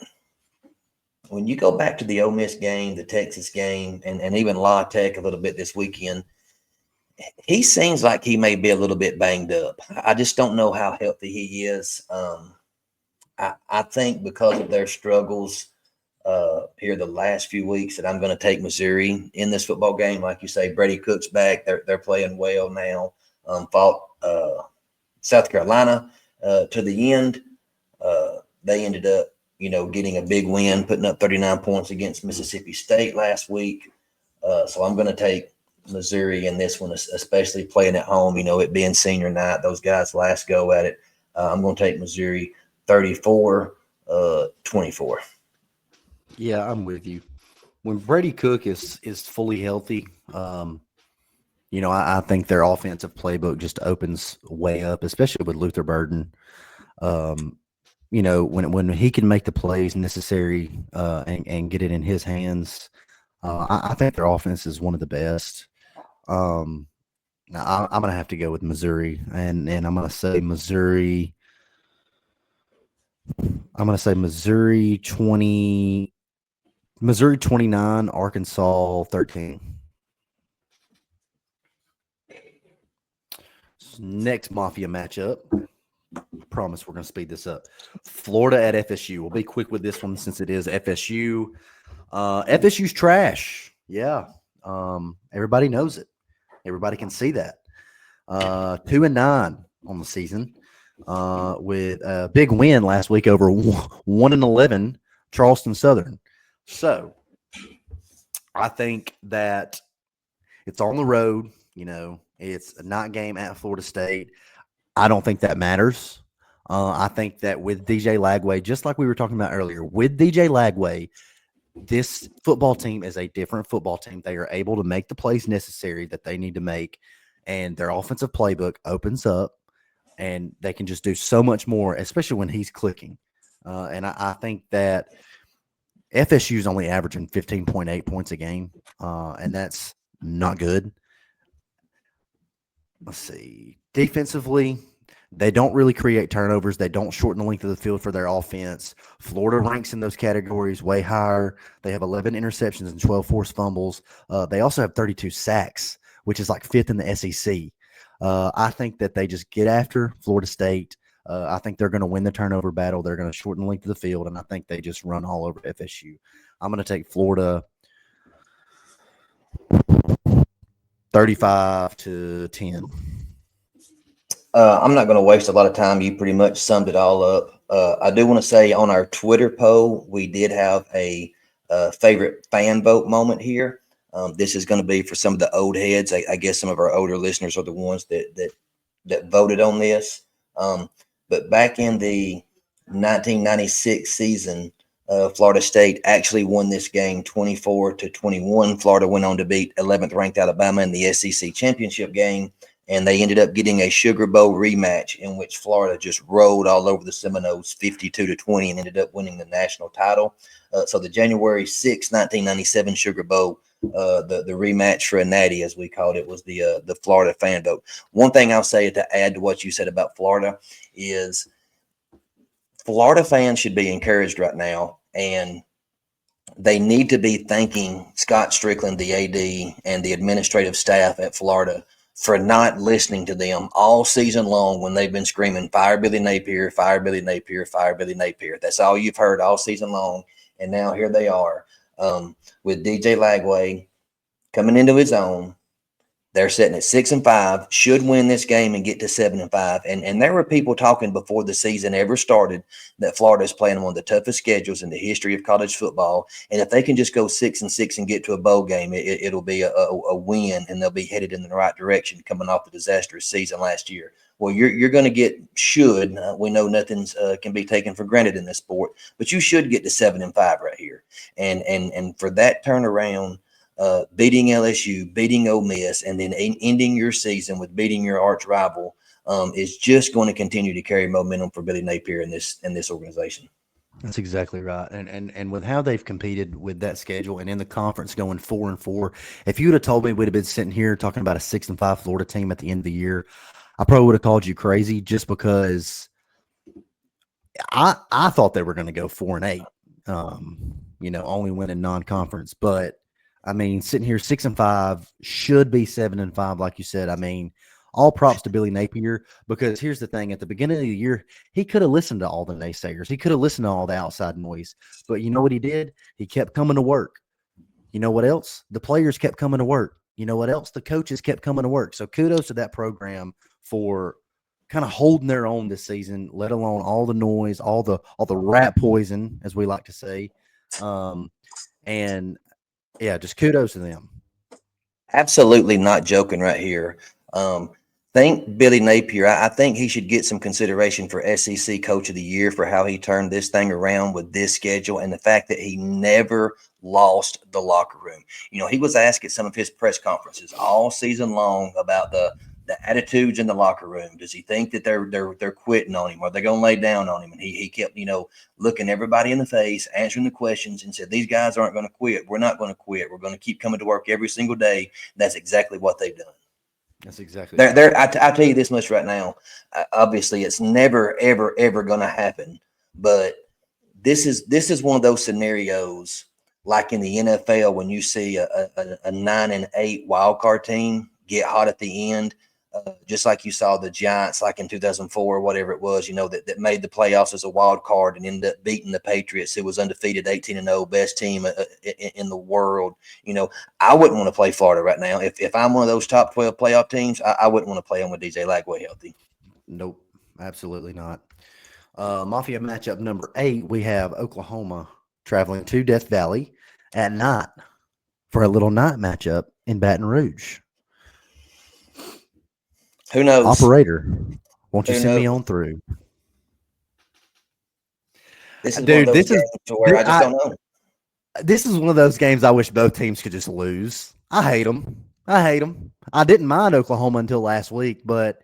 when you go back to the Ole Miss game, the Texas game, and even La Tech a little bit this weekend, he seems like he may be a little bit banged up. I just don't know how healthy he is. I think because of their struggles here the last few weeks that I'm going to take Missouri in this football game. Like you say, Brady Cook's back. They're playing well now. Fought South Carolina to the end. They ended up, getting a big win, putting up 39 points against Mississippi State last week. So I'm going to take Missouri in this one, especially playing at home, it being senior night, those guys last go at it. I'm going to take Missouri 34-24. Yeah, I'm with you. When Brady Cook is fully healthy, I think their offensive playbook just opens way up, especially with Luther Burden. When he can make the plays necessary and get it in his hands, I think their offense is one of the best. Now I'm going to have to go with Missouri, and I'm going to say Missouri. I'm going to say Missouri 29, Arkansas 13. Next Mafia matchup. Promise we're going to speed this up. Florida at FSU. We'll be quick with this one since it is FSU. FSU's trash. Yeah. Everybody knows it. Everybody can see that. 2-9 on the season with a big win last week over 1-11 Charleston Southern. So I think that it's on the road. It's a night game at Florida State. I don't think that matters. I think that with DJ Lagway, just like we were talking about earlier, with DJ Lagway, this football team is a different football team. They are able to make the plays necessary that they need to make, and their offensive playbook opens up, and they can just do so much more, especially when he's clicking. And I think that FSU is only averaging 15.8 points a game, and that's not good. Let's see. Defensively, they don't really create turnovers. They don't shorten the length of the field for their offense. Florida ranks in those categories way higher. They have 11 interceptions and 12 forced fumbles. They also have 32 sacks, which is like 5th in the SEC. I think that they just get after Florida State. I think they're going to win the turnover battle. They're going to shorten the length of the field, and I think they just run all over FSU. I'm going to take Florida 35-10. I'm not going to waste a lot of time. You pretty much summed it all up. I do want to say on our Twitter poll, we did have a favorite fan vote moment here. This is going to be for some of the old heads. I guess some of our older listeners are the ones that voted on this. But back in the 1996 season, Florida State actually won this game 24-21. Florida went on to beat 11th ranked Alabama in the SEC championship game. And they ended up getting a Sugar Bowl rematch in which Florida just rolled all over the Seminoles 52-20 and ended up winning the national title. So the January 6, 1997 Sugar Bowl, the rematch for a natty, as we called it, was the Florida fan vote. One thing I'll say to add to what you said about Florida is Florida fans should be encouraged right now. And they need to be thanking Scott Strickland, the AD, and the administrative staff at Florida for not listening to them all season long when they've been screaming, fire Billy Napier, fire Billy Napier, fire Billy Napier. That's all you've heard all season long. And now here they are with DJ Lagway coming into his own. They're sitting at 6-5, should win this game and get to 7-5. And there were people talking before the season ever started that Florida is playing one of the toughest schedules in the history of college football. And if they can just go 6-6 and get to a bowl game, it'll be a win, and they'll be headed in the right direction coming off the disastrous season last year. Well, you're going to get should. We know nothing's can be taken for granted in this sport, but you should get to 7-5 right here. And for that turnaround, beating LSU, beating Ole Miss, and then ending your season with beating your arch rival is just going to continue to carry momentum for Billy Napier in this organization. That's exactly right. And with how they've competed with that schedule and in the conference going 4-4, if you would have told me we'd have been sitting here talking about a 6-5 Florida team at the end of the year, I probably would have called you crazy, just because I thought they were going to go 4-8, only winning non-conference. But I mean, sitting here 6-5, should be 7-5, like you said. I mean, all props to Billy Napier, because here's the thing: at the beginning of the year, he could have listened to all the naysayers. He could have listened to all the outside noise. But you know what he did? He kept coming to work. You know what else? The players kept coming to work. You know what else? The coaches kept coming to work. So kudos to that program for kind of holding their own this season, let alone all the noise, all the rat poison, as we like to say. And yeah, just kudos to them. Absolutely not joking right here. Thank Billy Napier. I think he should get some consideration for SEC Coach of the Year for how he turned this thing around with this schedule and the fact that he never lost the locker room. He was asked at some of his press conferences all season long about the attitudes in the locker room. Does he think that they're quitting on him? Are they going to lay down on him? And he kept, looking everybody in the face, answering the questions, and said, these guys aren't going to quit. We're not going to quit. We're going to keep coming to work every single day. That's exactly what they've done. That's exactly. I tell you this much right now. Obviously, it's never, ever, ever going to happen. But this is one of those scenarios, like in the NFL, when you see a 9-8 wild card team get hot at the end. Just like you saw the Giants, like in 2004 or whatever it was, that made the playoffs as a wild card and ended up beating the Patriots, who was undefeated 18-0, best team in the world. I wouldn't want to play Florida right now. If I'm one of those top 12 playoff teams, I wouldn't want to play them with DJ Lagway healthy. Nope, absolutely not. Mafia matchup number 8, we have Oklahoma traveling to Death Valley at night for a little night matchup in Baton Rouge. Who knows? Operator, won't you send me on through? This is one of those games where I just don't know. This is one of those games I wish both teams could just lose. I hate them. I didn't mind Oklahoma until last week, but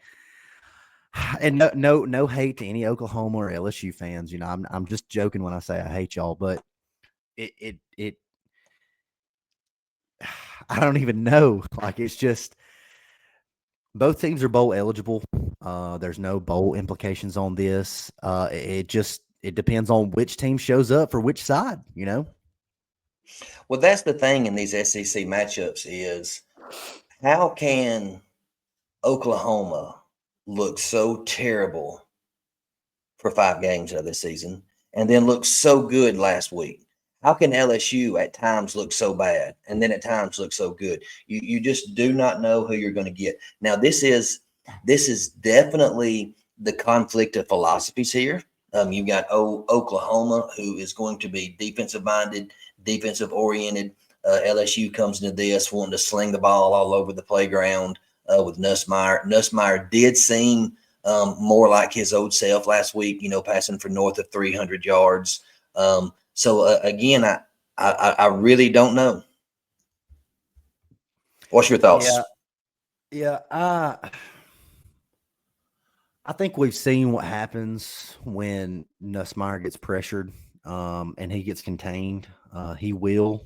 no hate to any Oklahoma or LSU fans. I'm just joking when I say I hate y'all, but it I don't even know. Like, it's just, both teams are bowl eligible. There's no bowl implications on this. It depends on which team shows up for which side, Well, that's the thing in these SEC matchups is, how can Oklahoma look so terrible for 5 games of this season and then look so good last week? How can LSU at times look so bad and then at times look so good? You just do not know who you're going to get. Now, this is definitely the conflict of philosophies here. You've got Oklahoma, who is going to be defensive minded, defensive oriented. LSU comes into this wanting to sling the ball all over the playground with Nussmeier. Nussmeier did seem more like his old self last week, passing for north of 300 yards. So again, I really don't know. What's your thoughts? Yeah. I think we've seen what happens when Nussmeier gets pressured and he gets contained. He will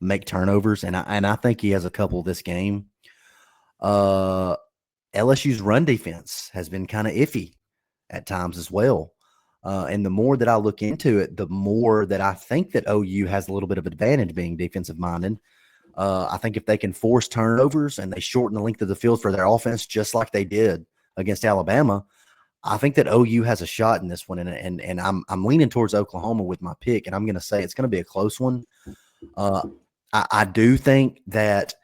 make turnovers, and I think he has a couple this game. LSU's run defense has been kind of iffy at times as well. And the more that I look into it, the more that I think that OU has a little bit of advantage being defensive minded. I think if they can force turnovers and they shorten the length of the field for their offense, just like they did against Alabama, I think that OU has a shot in this one. And I'm leaning towards Oklahoma with my pick, and I'm going to say it's going to be a close one. I do think that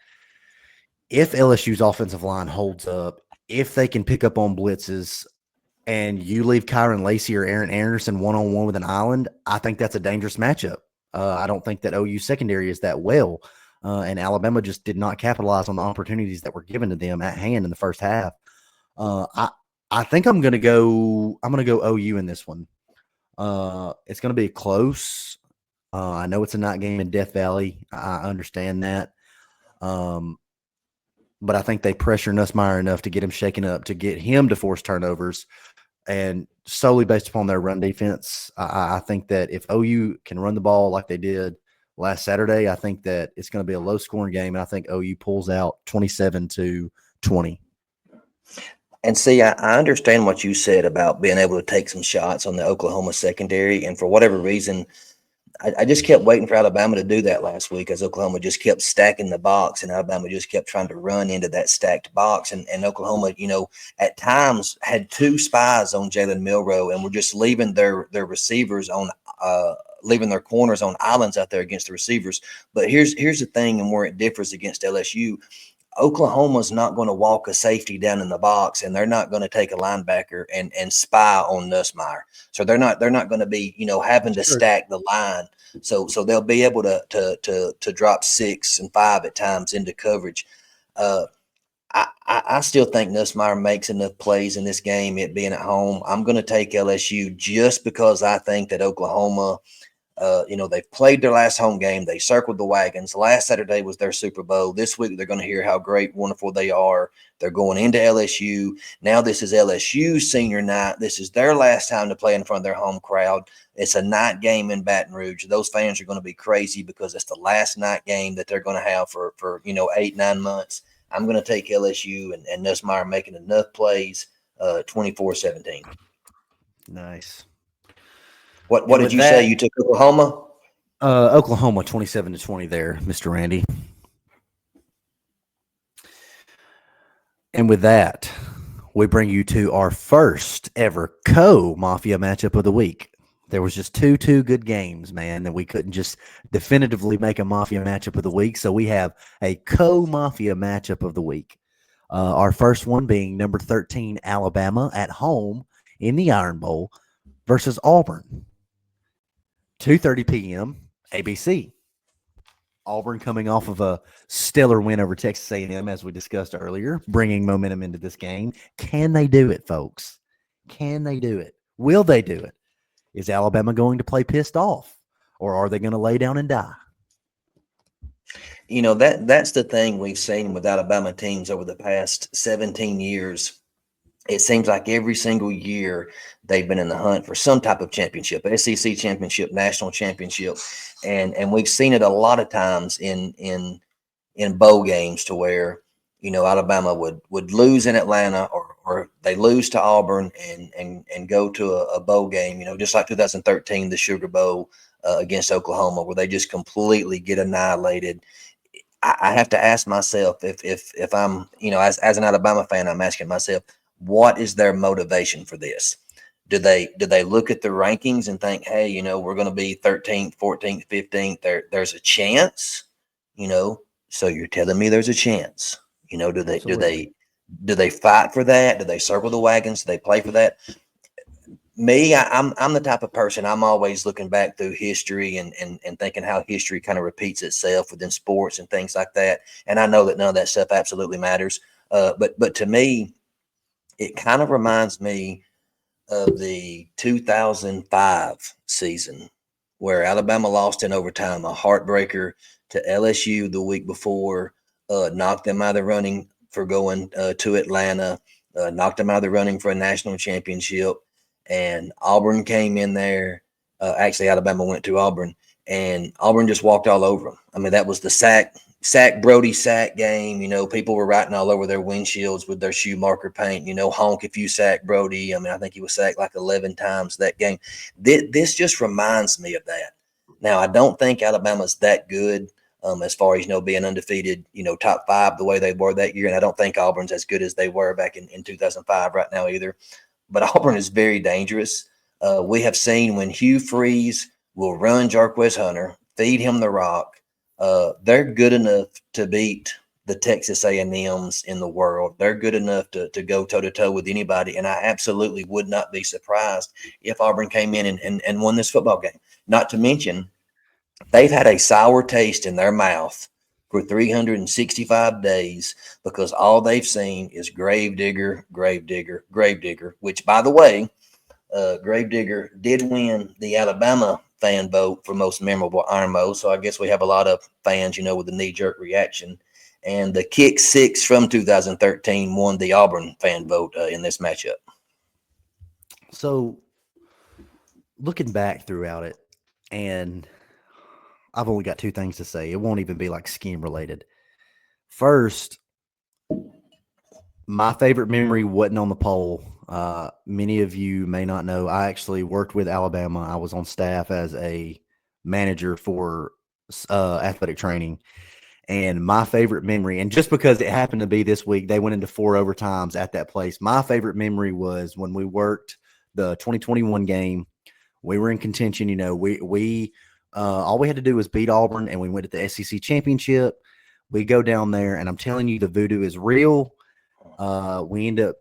if LSU's offensive line holds up, if they can pick up on blitzes, and you leave Kyron Lacey or Aaron Anderson one-on-one with an island, I think that's a dangerous matchup. I don't think that OU secondary is that well, and Alabama just did not capitalize on the opportunities that were given to them at hand in the first half. I think I'm going to go OU in this one. It's going to be close. I know it's a night game in Death Valley. I understand that. But I think they pressure Nussmeier enough to get him shaken up, to get him to force turnovers. And solely based upon their run defense, I think that if OU can run the ball like they did last Saturday, I think that it's going to be a low-scoring game, and I think OU pulls out 27-20. And see, I understand what you said about being able to take some shots on the Oklahoma secondary, and for whatever reason, I just kept waiting for Alabama to do that last week as Oklahoma just kept stacking the box and Alabama just kept trying to run into that stacked box. And Oklahoma, at times had two spies on Jalen Milroe and were just leaving their receivers on leaving their corners on islands out there against the receivers. But here's the thing, and where it differs against LSU. Oklahoma's not going to walk a safety down in the box, and they're not going to take a linebacker and spy on Nussmeier. So they're not going to be having to stack the line. So they'll be able to drop 6 and 5 at times into coverage. I still think Nussmeier makes enough plays in this game, it being at home. I'm going to take LSU just because I think that Oklahoma. They've played their last home game. They circled the wagons. Last Saturday was their Super Bowl. This week, they're going to hear how great, wonderful they are. They're going into LSU. Now this is LSU's senior night. This is their last time to play in front of their home crowd. It's a night game in Baton Rouge. Those fans are going to be crazy because it's the last night game that they're going to have for 8-9 months. I'm going to take LSU and Nussmeier making enough plays 24-17. Nice. What did you say? You took Oklahoma? Oklahoma 27-20 there, Mr. Randy. And with that, we bring you to our first ever co-Mafia matchup of the week. There was just two good games, man, that we couldn't just definitively make a Mafia matchup of the week. So we have a co-Mafia matchup of the week. Our first one being number 13, Alabama at home in the Iron Bowl versus Auburn. 2:30 p.m. ABC. Auburn coming off of a stellar win over Texas A&M, as we discussed earlier, bringing momentum into this game. Can they do it, folks? Can they do it? Will they do it? Is Alabama going to play pissed off, or are they going to lay down and die? That's the thing we've seen with Alabama teams over the past 17 years. It seems like every single year they've been in the hunt for some type of championship, SEC championship, national championship, and we've seen it a lot of times in bowl games to where Alabama would lose in Atlanta or they lose to Auburn and go to a bowl game, just like 2013, the Sugar Bowl against Oklahoma, where they just completely get annihilated. I have to ask myself if I'm as an Alabama fan, I'm asking myself, what is their motivation for this? Do they look at the rankings and think, hey, we're going to be 13th, 14th, 15th. There's a chance, So you're telling me there's a chance. Do they fight for that? Do they circle the wagons? Do they play for that? Me, I'm the type of person, I'm always looking back through history and thinking how history kind of repeats itself within sports and things like that. And I know that none of that stuff absolutely matters. But to me, it kind of reminds me of the 2005 season where Alabama lost in overtime, a heartbreaker to LSU the week before, knocked them out of the running for going to Atlanta, knocked them out of the running for a national championship, and Auburn came in there. Actually, Alabama went to Auburn, and Auburn just walked all over them. I mean, that was the sack Sack Brody sack game. People were writing all over their windshields with their shoe marker paint. Honk if you sack Brody. I mean, I think he was sacked like 11 times that game. This just reminds me of that. Now, I don't think Alabama's that good as far as being undefeated. Top 5 the way they were that year, and I don't think Auburn's as good as they were back in 2005 right now either. But Auburn is very dangerous. We have seen when Hugh Freeze will run Jarquez Hunter, feed him the rock. They're good enough to beat the Texas A&Ms in the world. They're good enough to go toe-to-toe with anybody, and I absolutely would not be surprised if Auburn came in and won this football game. Not to mention, they've had a sour taste in their mouth for 365 days because all they've seen is Gravedigger, Gravedigger, Gravedigger, which, by the way, Gravedigger did win the Alabama fan vote for most memorable Iron Mo. So I guess we have a lot of fans, with the knee-jerk reaction. And the Kick 6 from 2013 won the Auburn fan vote in this matchup. So looking back throughout it, and I've only got 2 things to say. It won't even be like scheme related. First, my favorite memory wasn't on the poll. Many of you may not know, I actually worked with Alabama. I was on staff as a manager for athletic training. And my favorite memory, and just because it happened to be this week, they went into 4 overtimes at that place. My favorite memory was when we worked the 2021 game. We were in contention. We all we had to do was beat Auburn, and we went to the SEC championship. We go down there, and I'm telling you, the voodoo is real. We end up,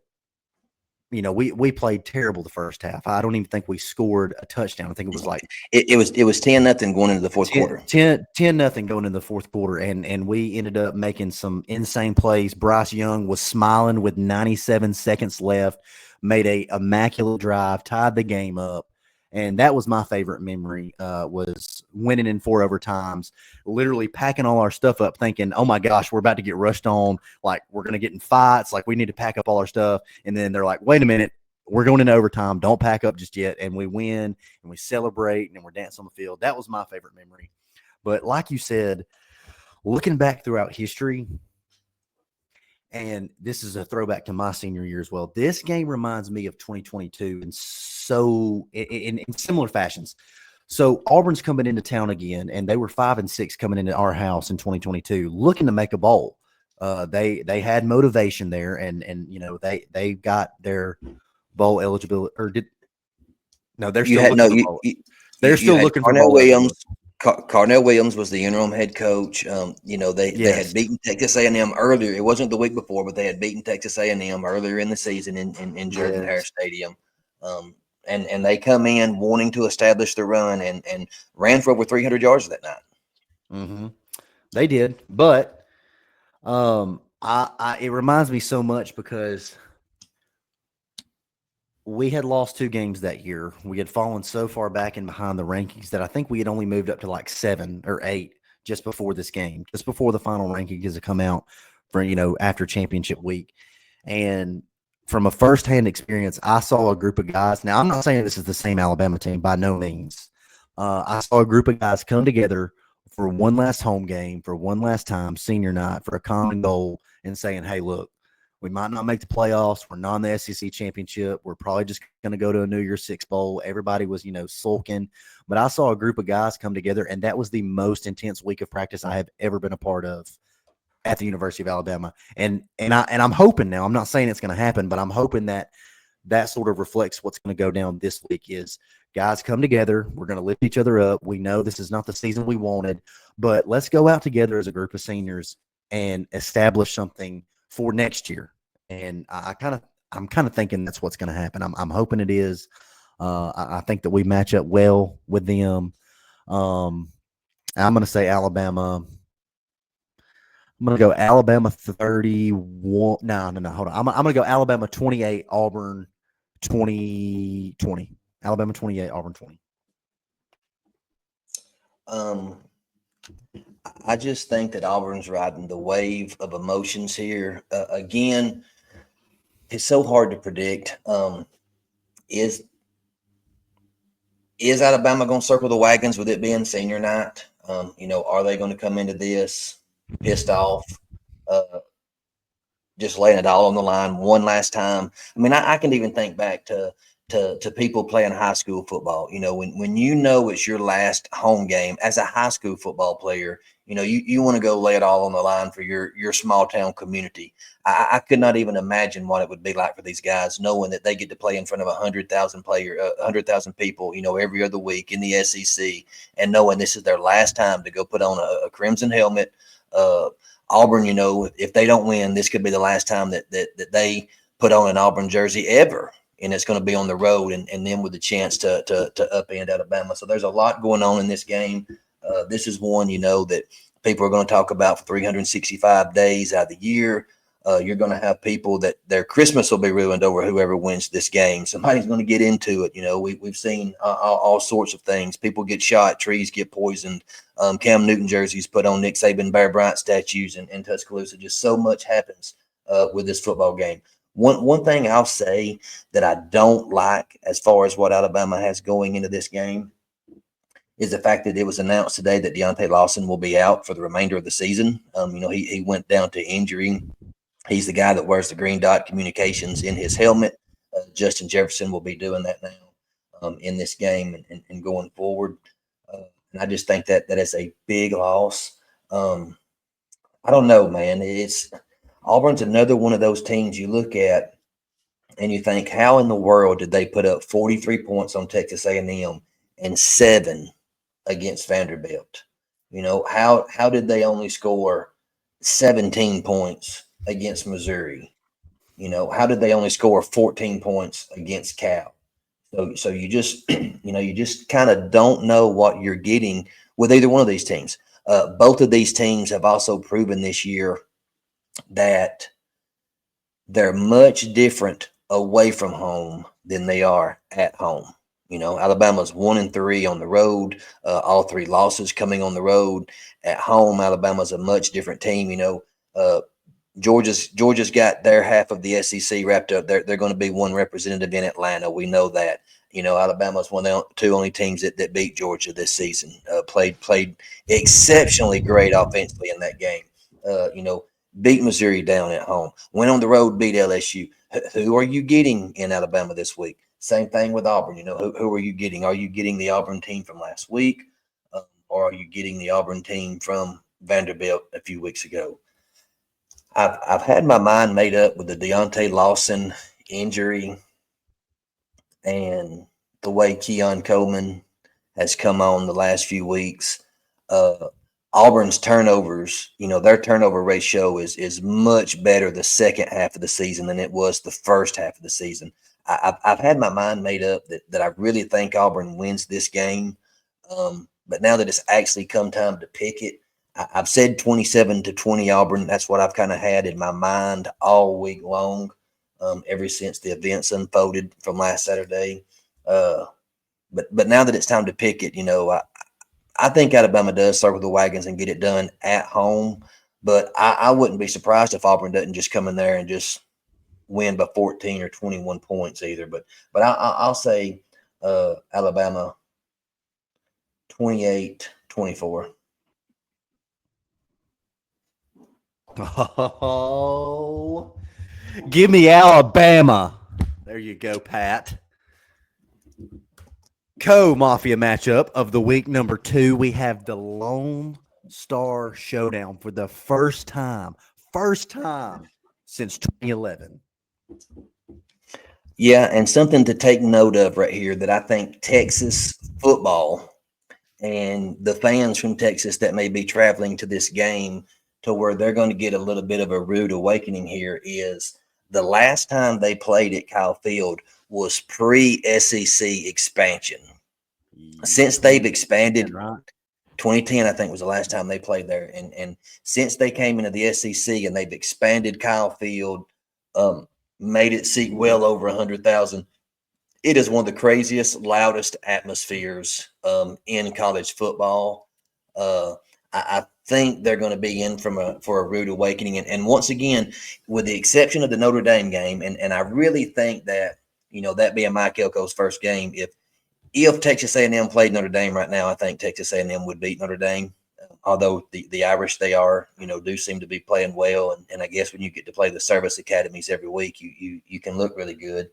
we played terrible the first half. I don't even think we scored a touchdown. I think it was like it was 10-0 going into the fourth quarter. 10-0 going into the fourth quarter, and we ended up making some insane plays. Bryce Young was smiling with 97 seconds left, made a immaculate drive, tied the game up. And that was my favorite memory, was winning in 4 overtimes, literally packing all our stuff up thinking, oh, my gosh, we're about to get rushed on. Like, we're going to get in fights. Like, we need to pack up all our stuff. And then they're like, wait a minute, we're going into overtime. Don't pack up just yet. And we win, and we celebrate, and we're dancing on the field. That was my favorite memory. But like you said, looking back throughout history, and this is a throwback to my senior year as well, this game reminds me of 2022 in similar fashions. So Auburn's coming into town again, and they were 5-6 coming into our house in 2022, looking to make a bowl. They had motivation there, and they got their bowl eligibility, or they're still looking for bowl. They're still looking for bowl Williams. Carnell Williams was the interim head coach. They had beaten Texas A&M earlier. It wasn't the week before, but they had beaten Texas A&M earlier in the season in Jordan-Hare Stadium. And they come in wanting to establish the run and ran for over 300 yards that night. Mm-hmm. They did, but it reminds me so much because we had lost 2 games that year. We had fallen so far back and behind the rankings that I think we had only moved up to like 7 or 8 just before this game, just before the final rankings had come out for, after championship week. And from a firsthand experience, I saw a group of guys. Now, I'm not saying this is the same Alabama team by no means. I saw a group of guys come together for one last home game, for one last time, senior night, for a common goal, and saying, hey, look, we might not make the playoffs. We're not in the SEC championship. We're probably just going to go to a New Year's Six bowl. Everybody was, sulking. But I saw a group of guys come together, and that was the most intense week of practice I have ever been a part of at the University of Alabama. And I'm hoping now, I'm not saying it's going to happen, but I'm hoping that sort of reflects what's going to go down this week is guys come together. We're going to lift each other up. We know this is not the season we wanted, but let's go out together as a group of seniors and establish something for next year. And I'm kind of thinking that's what's going to happen. I'm hoping it is. I think that we match up well with them. I'm going to say Alabama. I'm going to go Alabama 31. No, hold on. I'm going to go Alabama 28, Auburn 20. Alabama 28, Auburn 20. I just think that Auburn's riding the wave of emotions here. Again, it's so hard to predict. Is Alabama going to circle the wagons with it being senior night? Are they going to come into this pissed off, uh, just laying it all on the line one last time. I mean, I can even think back to people playing high school football. You know, when you know it's your last home game as a high school football player, you know, you want to go lay it all on the line for your small town community. I could not even imagine what it would be like for these guys, knowing that they get to play in front of 100,000 people, you know, every other week in the SEC, and knowing this is their last time to go put on a crimson helmet. Auburn, you know, if they don't win, this could be the last time that they put on an Auburn jersey ever. And it's going to be on the road, and then with the chance to upend Alabama. So there's a lot going on in this game. This is one, you know, that people are going to talk about for 365 days out of the year. You're going to have people that their Christmas will be ruined over whoever wins this game. Somebody's going to get into it. You know, we've seen all sorts of things. People get shot, trees get poisoned. Cam Newton jerseys put on Nick Saban, Bear Bryant statues in Tuscaloosa. Just so much happens with this football game. One thing I'll say that I don't like as far as what Alabama has going into this game is the fact that it was announced today that Deontay Lawson will be out for the remainder of the season. You know, he went down to injury. He's the guy that wears the green dot communications in his helmet. Justin Jefferson will be doing that now in this game and going forward. And I just think that is a big loss. I don't know, man. Auburn's another one of those teams you look at and you think, how in the world did they put up 43 points on Texas A&M and 7 against Vanderbilt? You know, how did they only score 17 points against Missouri? You know, how did they only score 14 points against Cal? So you just, you just kind of don't know what you're getting with either one of these teams. Both of these teams have also proven this year that they're much different away from home than they are at home. You know, Alabama's 1-3 on the road, all 3 losses coming on the road. At home, Alabama's a much different team. You know, Georgia's got their half of the SEC wrapped up. They're going to be one representative in Atlanta. We know that. You know, Alabama's one of the 2 only teams that beat Georgia this season. Played exceptionally great offensively in that game. You know, beat Missouri down at home. Went on the road, beat LSU. Who are you getting in Alabama this week? Same thing with Auburn. You know, who are you getting? Are you getting the Auburn team from last week, or are you getting the Auburn team from Vanderbilt a few weeks ago? I've had my mind made up with the Deontay Lawson injury and the way Keon Coleman has come on the last few weeks. Auburn's turnovers, you know, their turnover ratio is much better the second half of the season than it was the first half of the season. I've had my mind made up that I really think Auburn wins this game. But now that it's actually come time to pick it, I've said 27-20 Auburn. That's what I've kind of had in my mind all week long, ever since the events unfolded from last Saturday. But now that it's time to pick it, you know, I think Alabama does circle the wagons and get it done at home. But I wouldn't be surprised if Auburn doesn't just come in there and just win by 14 or 21 points either. But I'll say Alabama 28-24. Oh, give me Alabama. There you go, Pat. Co-Mafia matchup of the week number 2. We have the Lone Star Showdown for the first time since 2011. Yeah, and something to take note of right here that I think Texas football and the fans from Texas that may be traveling to this game to where they're going to get a little bit of a rude awakening here is the last time they played at Kyle Field was pre-SEC expansion. Since they've expanded, 2010, I think, was the last time they played there. And since they came into the SEC and they've expanded Kyle Field, made it seat well over 100,000, it is one of the craziest, loudest atmospheres in college football. I think they're going to be in for a rude awakening. And once again, with the exception of the Notre Dame game, and I really think that, you know, that being Mike Elko's first game, if Texas A&M played Notre Dame right now, I think Texas A&M would beat Notre Dame. Although the Irish they are, do seem to be playing well, and I guess when you get to play the service academies every week, you can look really good.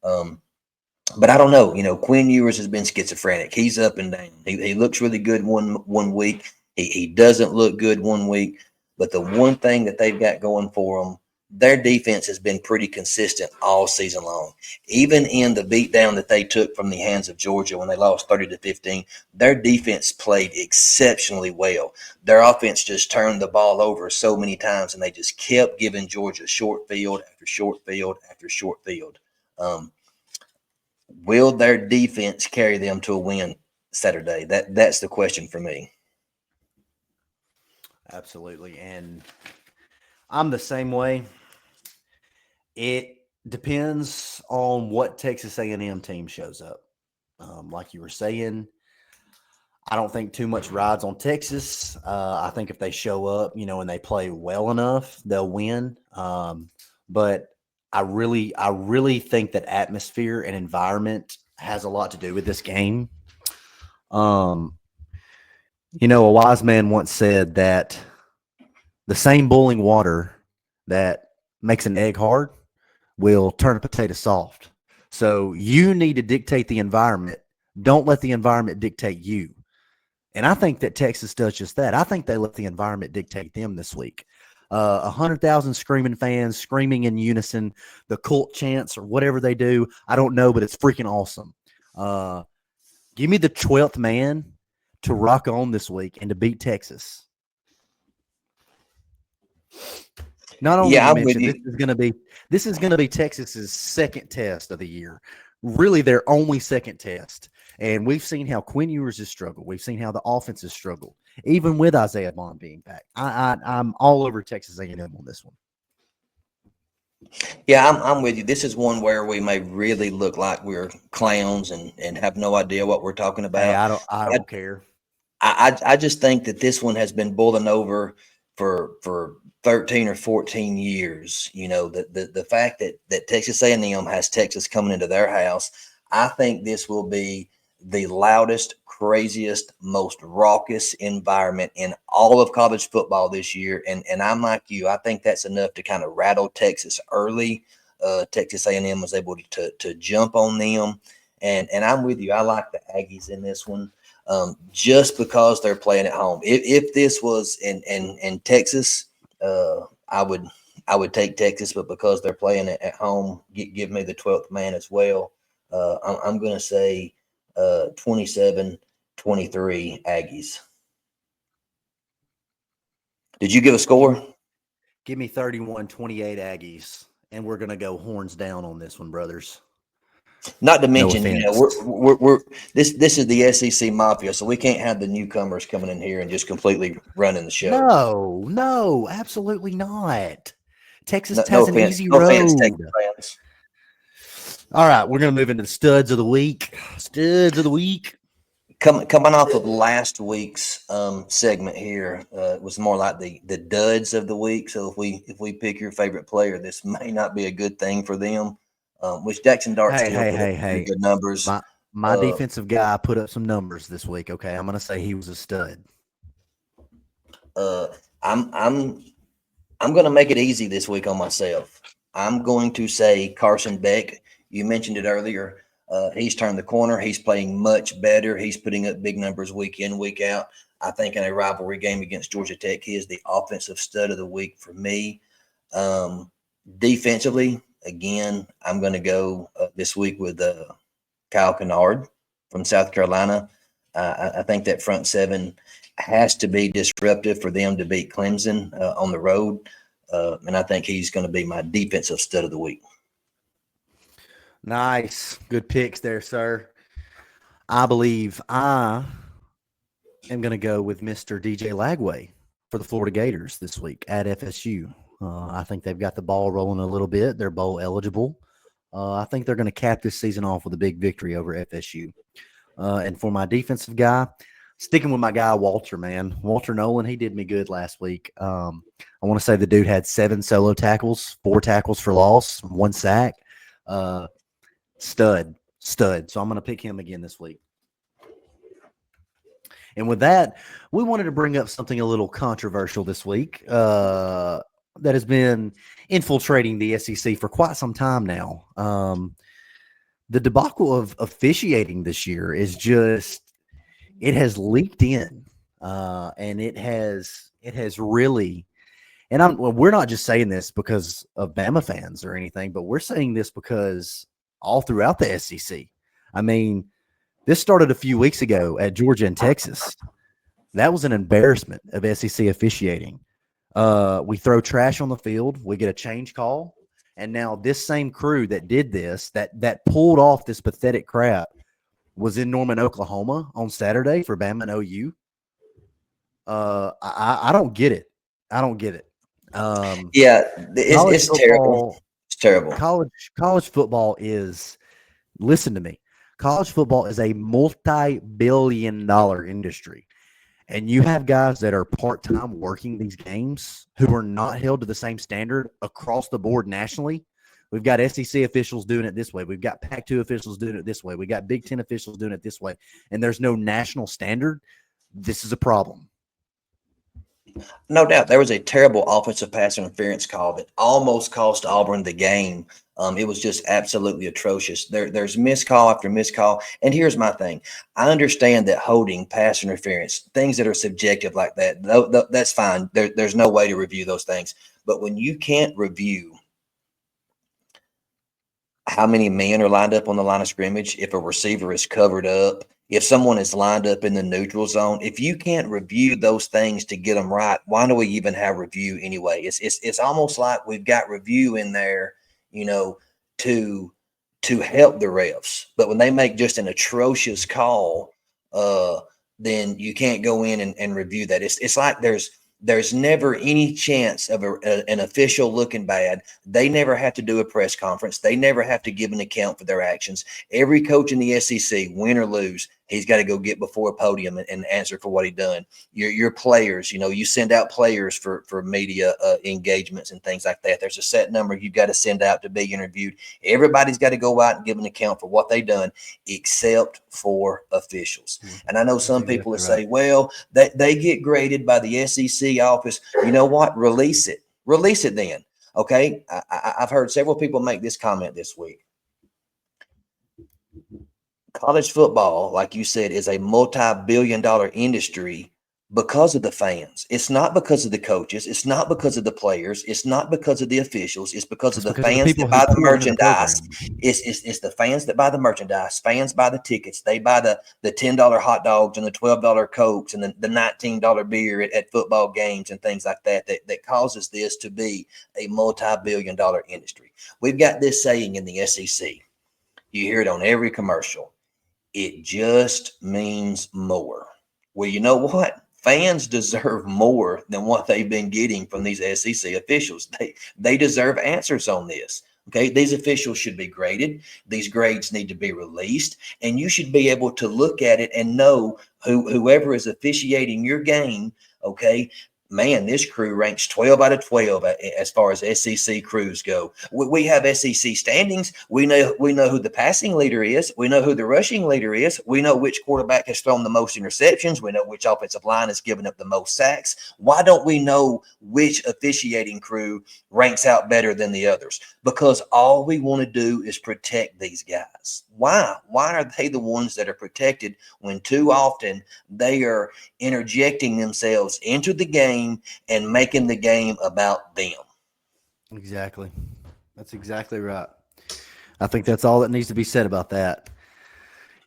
But I don't know. Quinn Ewers has been schizophrenic. He's up and down. He looks really good one week. He doesn't look good one week. But the one thing that they've got going for them, their defense has been pretty consistent all season long. Even in the beatdown that they took from the hands of Georgia when they lost 30-15, their defense played exceptionally well. Their offense just turned the ball over so many times, and they just kept giving Georgia short field after short field after short field. Will their defense carry them to a win Saturday? That's the question for me. Absolutely. And I'm the same way. It depends on what Texas A&M team shows up. Like you were saying, I don't think too much rides on Texas. I think if they show up, and they play well enough, they'll win. But I really think that atmosphere and environment has a lot to do with this game. A wise man once said that the same boiling water that makes an egg hard will turn a potato soft. So you need to dictate the environment. Don't let the environment dictate you. And I think that Texas does just that. I think they let the environment dictate them this week. 100,000 screaming fans screaming in unison, the cult chants or whatever they do. I don't know, but it's freaking awesome. Give me the 12th man to rock on this week and to beat Texas. Not only Yeah, you I'm with mentioned you. this is gonna be Texas's second test of the year, really their only second test. And we've seen how Quinn Ewers has struggled. We've seen how the offense has struggled, even with Isaiah Bond being back. I'm all over Texas A&M on this one. Yeah, I'm with you. This is one where we may really look like we're clowns and have no idea what we're talking Hey, about. I don't care. I just think that this one has been boiling over for 13 or 14 years. The fact that Texas A&M has Texas coming into their house, I think this will be the loudest, craziest, most raucous environment in all of college football this year. And I'm like you. I think that's enough to kind of rattle Texas early. Texas A&M was able to jump on them. And I'm with you. I like the Aggies in this one. Just because they're playing at home. If this was in Texas, I would take Texas, but because they're playing at home, give me the 12th man as well. I'm going to say 27-23 Aggies. Did you give a score? Give me 31-28 Aggies, and we're gonna go horns down on this one, brothers. Not to No mention, offense. we're this is the SEC Mafia, so we can't have the newcomers coming in here and just completely running the show. No, absolutely not. Texas No has an offense, easy no offense, road. Texas fans. All right, we're gonna move into the studs of the week. Studs of the week. Coming off of last week's segment here, it was more like the duds of the week. So if we pick your favorite player, this may not be a good thing for them. Which Jackson Dart still put up pretty good numbers. My defensive guy put up some numbers this week. Okay, I'm gonna say he was a stud. I'm gonna make it easy this week on myself. I'm going to say Carson Beck. You mentioned it earlier. He's turned the corner. He's playing much better. He's putting up big numbers week in, week out. I think in a rivalry game against Georgia Tech, he is the offensive stud of the week for me. Defensively, again, I'm going to go this week with Kyle Kennard from South Carolina. I think that front seven has to be disruptive for them to beat Clemson on the road. And I think he's going to be my defensive stud of the week. Nice. Good picks there, sir. I believe I am going to go with Mr. DJ Lagway for the Florida Gators this week at FSU. I think they've got the ball rolling a little bit. They're bowl eligible. I think they're going to cap this season off with a big victory over FSU. And for my defensive guy, sticking with my guy, Walter, man. Walter Nolan, he did me good last week. I want to say the dude had 7 solo tackles, 4 tackles for loss, 1 sack. Stud. So I'm going to pick him again this week. And with that, we wanted to bring up something a little controversial this week that has been infiltrating the SEC for quite some time now. The debacle of officiating this year is just it has leaked in, and it has really. And we're not just saying this because of Bama fans or anything, but we're saying this because all throughout the SEC. I mean, this started a few weeks ago at Georgia and Texas. That was an embarrassment of SEC officiating. We throw trash on the field, we get a change call, and now this same crew that did this, that pulled off this pathetic crap, was in Norman, Oklahoma on Saturday for Bama and OU. I don't get it. I don't get it. Yeah, College it's terrible. football, It's terrible. college football is. Listen to me. College football is a multi-billion-dollar industry. And you have guys that are part-time working these games who are not held to the same standard across the board nationally. We've got SEC officials doing it this way. We've got Pac-2 officials doing it this way. We got Big Ten officials doing it this way. And there's no national standard. This is a problem. No doubt, there was a terrible offensive pass interference call that almost cost Auburn the game. It was just absolutely atrocious. There's miscall after miscall. And here's my thing: I understand that holding, pass interference, things that are subjective like that, that's fine. There's no way to review those things. But when you can't review how many men are lined up on the line of scrimmage, if a receiver is covered up, if someone is lined up in the neutral zone, if you can't review those things to get them right, why do we even have review anyway? It's almost like we've got review in there, to help the refs. But when they make just an atrocious call, then you can't go in and review that. It's like there's never any chance of an official looking bad. They never have to do a press conference. They never have to give an account for their actions. Every coach in the SEC, win or lose, he's got to go get before a podium and answer for what he done. Your players, you send out players for media engagements and things like that. There's a set number you've got to send out to be interviewed. Everybody's got to go out and give an account for what they done, except for officials. And I know some people will say, well, they get graded by the SEC office. You know what? Release it. Release it then. Okay. I've heard several people make this comment this week. College football, like you said, is a multi-billion-dollar industry because of the fans. It's not because of the coaches. It's not because of the players. It's not because of the officials. It's because of the fans that buy the merchandise. It's the fans that buy the merchandise. Fans buy the tickets. They buy the $10 hot dogs and the $12 Cokes and the $19 beer at football games and things like that causes this to be a multi-billion-dollar industry. We've got this saying in the SEC. You hear it on every commercial. It just means more. Well, you know what? Fans deserve more than what they've been getting from these SEC officials. They deserve answers on this. Okay, these officials should be graded. These grades need to be released, and you should be able to look at it and know whoever is officiating your game. Okay, man, this crew ranks 12 out of 12 as far as SEC crews go. We have SEC standings. We know who the passing leader is. We know who the rushing leader is. We know which quarterback has thrown the most interceptions. We know which offensive line has given up the most sacks. Why don't we know which officiating crew ranks out better than the others? Because all we want to do is protect these guys. Why? Why are they the ones that are protected when too often they are interjecting themselves into the game and making the game about them? Exactly. That's exactly right. I think that's all that needs to be said about that.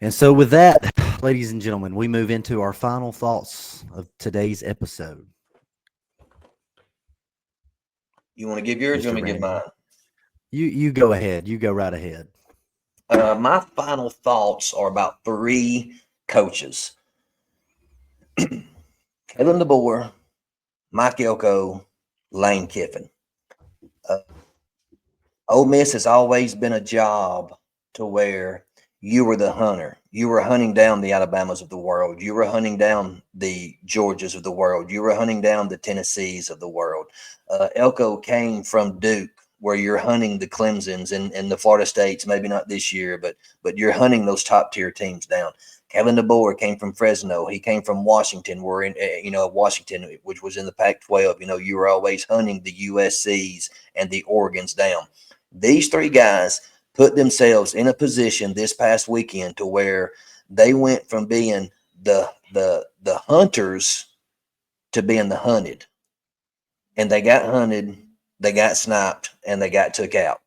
And so with that, ladies and gentlemen, we move into our final thoughts of today's episode. You want to give yours? You want me to give mine? You go ahead. You go right ahead. My final thoughts are about three coaches. Kalen DeBoer, Mike Elko, Lane Kiffin. Ole Miss has always been a job to where you were the hunter. You were hunting down the Alabamas of the world. You were hunting down the Georgias of the world. You were hunting down the Tennessees of the world. Elko came from Duke, where you're hunting the Clemsons and the Florida States, maybe not this year, but you're hunting those top tier teams down. Kevin DeBoer came from Fresno. He came from Washington. We're in, Washington, which was in the Pac-12. You were always hunting the USCs and the Oregons down. These three guys put themselves in a position this past weekend to where they went from being the hunters to being the hunted, and they got hunted, they got sniped, and they got took out.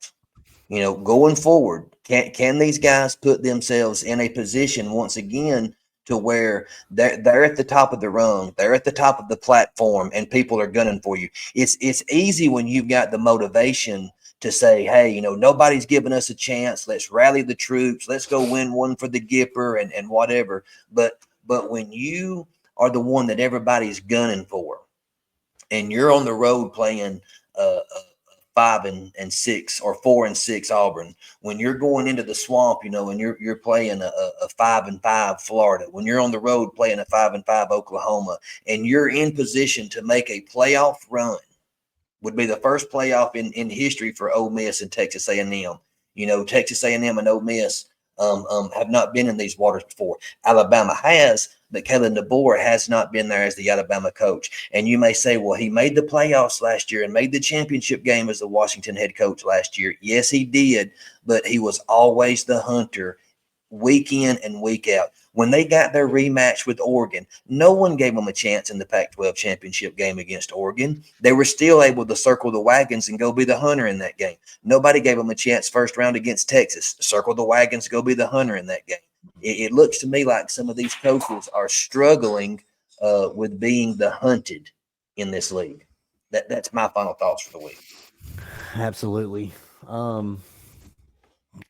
Going forward, can these guys put themselves in a position once again to where they're at the top of the rung, they're at the top of the platform, and people are gunning for you? It's easy when you've got the motivation to say, hey, nobody's giving us a chance. Let's rally the troops. Let's go win one for the Gipper and whatever. But when you are the one that everybody's gunning for, and you're on the road playing 5-6 or 4-6 Auburn, when you're going into the swamp, and you're playing a 5-5 Florida, when you're on the road playing a 5-5 Oklahoma, and you're in position to make a playoff run, would be the first playoff in history for Ole Miss and Texas A&M. Texas A&M and Ole Miss have not been in these waters before. Alabama has, but Kellen DeBoer has not been there as the Alabama coach. And you may say, well, he made the playoffs last year and made the championship game as the Washington head coach last year. Yes, he did, but he was always the hunter week in and week out. When they got their rematch with Oregon, no one gave them a chance in the Pac-12 championship game against Oregon. They were still able to circle the wagons and go be the hunter in that game. Nobody gave them a chance first round against Texas. Circle the wagons, go be the hunter in that game. It looks to me like some of these coaches are struggling with being the hunted in this league. That's my final thoughts for the week. Absolutely.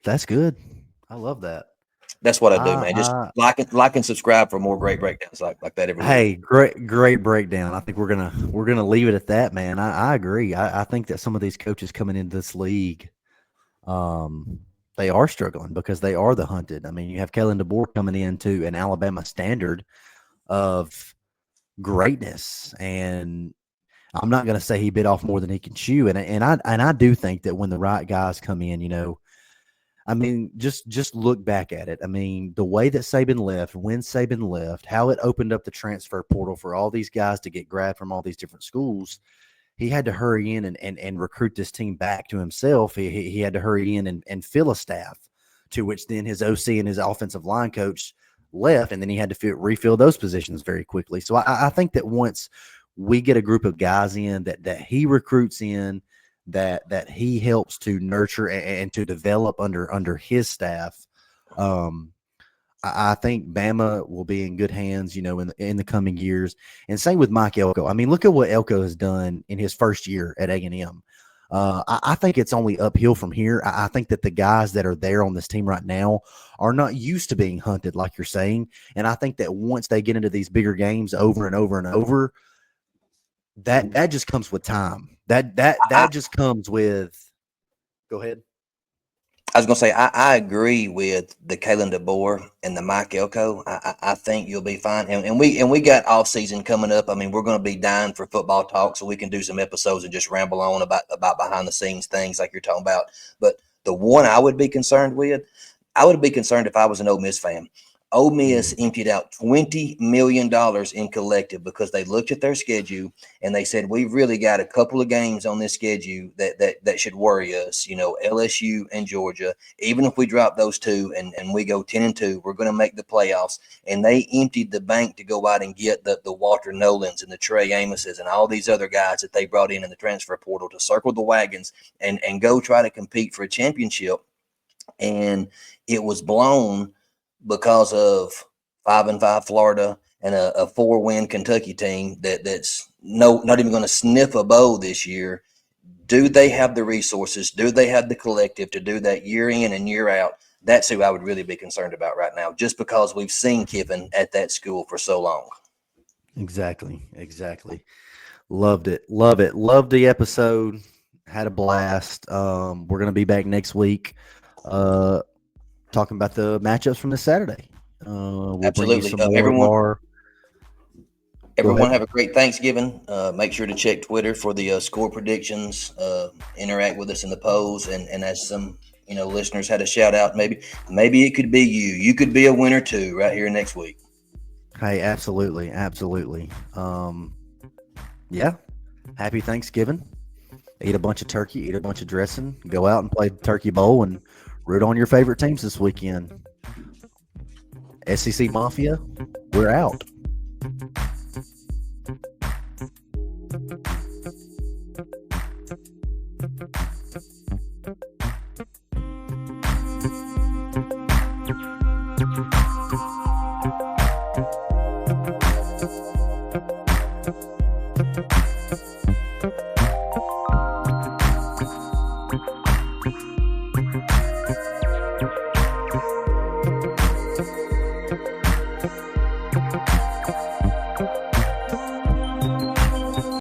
That's good. I love that. That's what I do, man. Just like and subscribe for more great breakdowns like that every week. Hey, great breakdown. I think we're gonna leave it at that, man. I agree. I think that some of these coaches coming into this league, they are struggling because they are the hunted. I mean, you have Kellen DeBoer coming into an Alabama standard of greatness, and I'm not going to say he bit off more than he can chew. And I do think that when the right guys come in, I mean, just look back at it. I mean, the way that Saban left, when Saban left, how it opened up the transfer portal for all these guys to get grabbed from all these different schools. He had to hurry in and recruit this team back to himself. He had to hurry in and fill a staff, to which then his OC and his offensive line coach left, and then he had to refill those positions very quickly. So I think that once we get a group of guys in that he recruits in, that he helps to nurture and to develop under his staff, I think Bama will be in good hands, in the coming years. And same with Mike Elko. I mean, look at what Elko has done in his first year at A&M. I think it's only uphill from here. I think that the guys that are there on this team right now are not used to being hunted, like you're saying. And I think that once they get into these bigger games over and over and over, that just comes with time. That just comes with. Go ahead. I was going to say, I agree with the Kalen DeBoer and the Mike Elko. I think you'll be fine. And we got off season coming up. I mean, we're going to be dying for football talk, so we can do some episodes and just ramble on about behind the scenes things like you're talking about. But the one I would be concerned with, I would be concerned if I was an Ole Miss fan. Ole Miss emptied out $20 million in collective because they looked at their schedule and they said, we've really got a couple of games on this schedule that should worry us, LSU and Georgia. Even if we drop those two and we go 10-2, we're going to make the playoffs. And they emptied the bank to go out and get the Walter Nolans and the Trey Amoses and all these other guys that they brought in the transfer portal to circle the wagons and go try to compete for a championship. And it was blown because of 5-5 Florida and a 4-win Kentucky team that's not even going to sniff a bowl this year. Do they have the resources? Do they have the collective to do that year in and year out? That's who I would really be concerned about right now, just because we've seen Kiffin at that school for so long. Exactly. Loved it. Loved the episode. Had a blast. We're going to be back next week talking about the matchups from this Saturday. We'll Absolutely. bring you some more Everyone have a great Thanksgiving. Make sure to check Twitter for the score predictions. Interact with us in the polls, and as some listeners had a shout out. Maybe it could be you. You could be a winner too right here next week. Hey, absolutely, absolutely. Yeah. Happy Thanksgiving. Eat a bunch of turkey, eat a bunch of dressing, go out and play the turkey bowl and root on your favorite teams this weekend. SEC Mafia, we're out.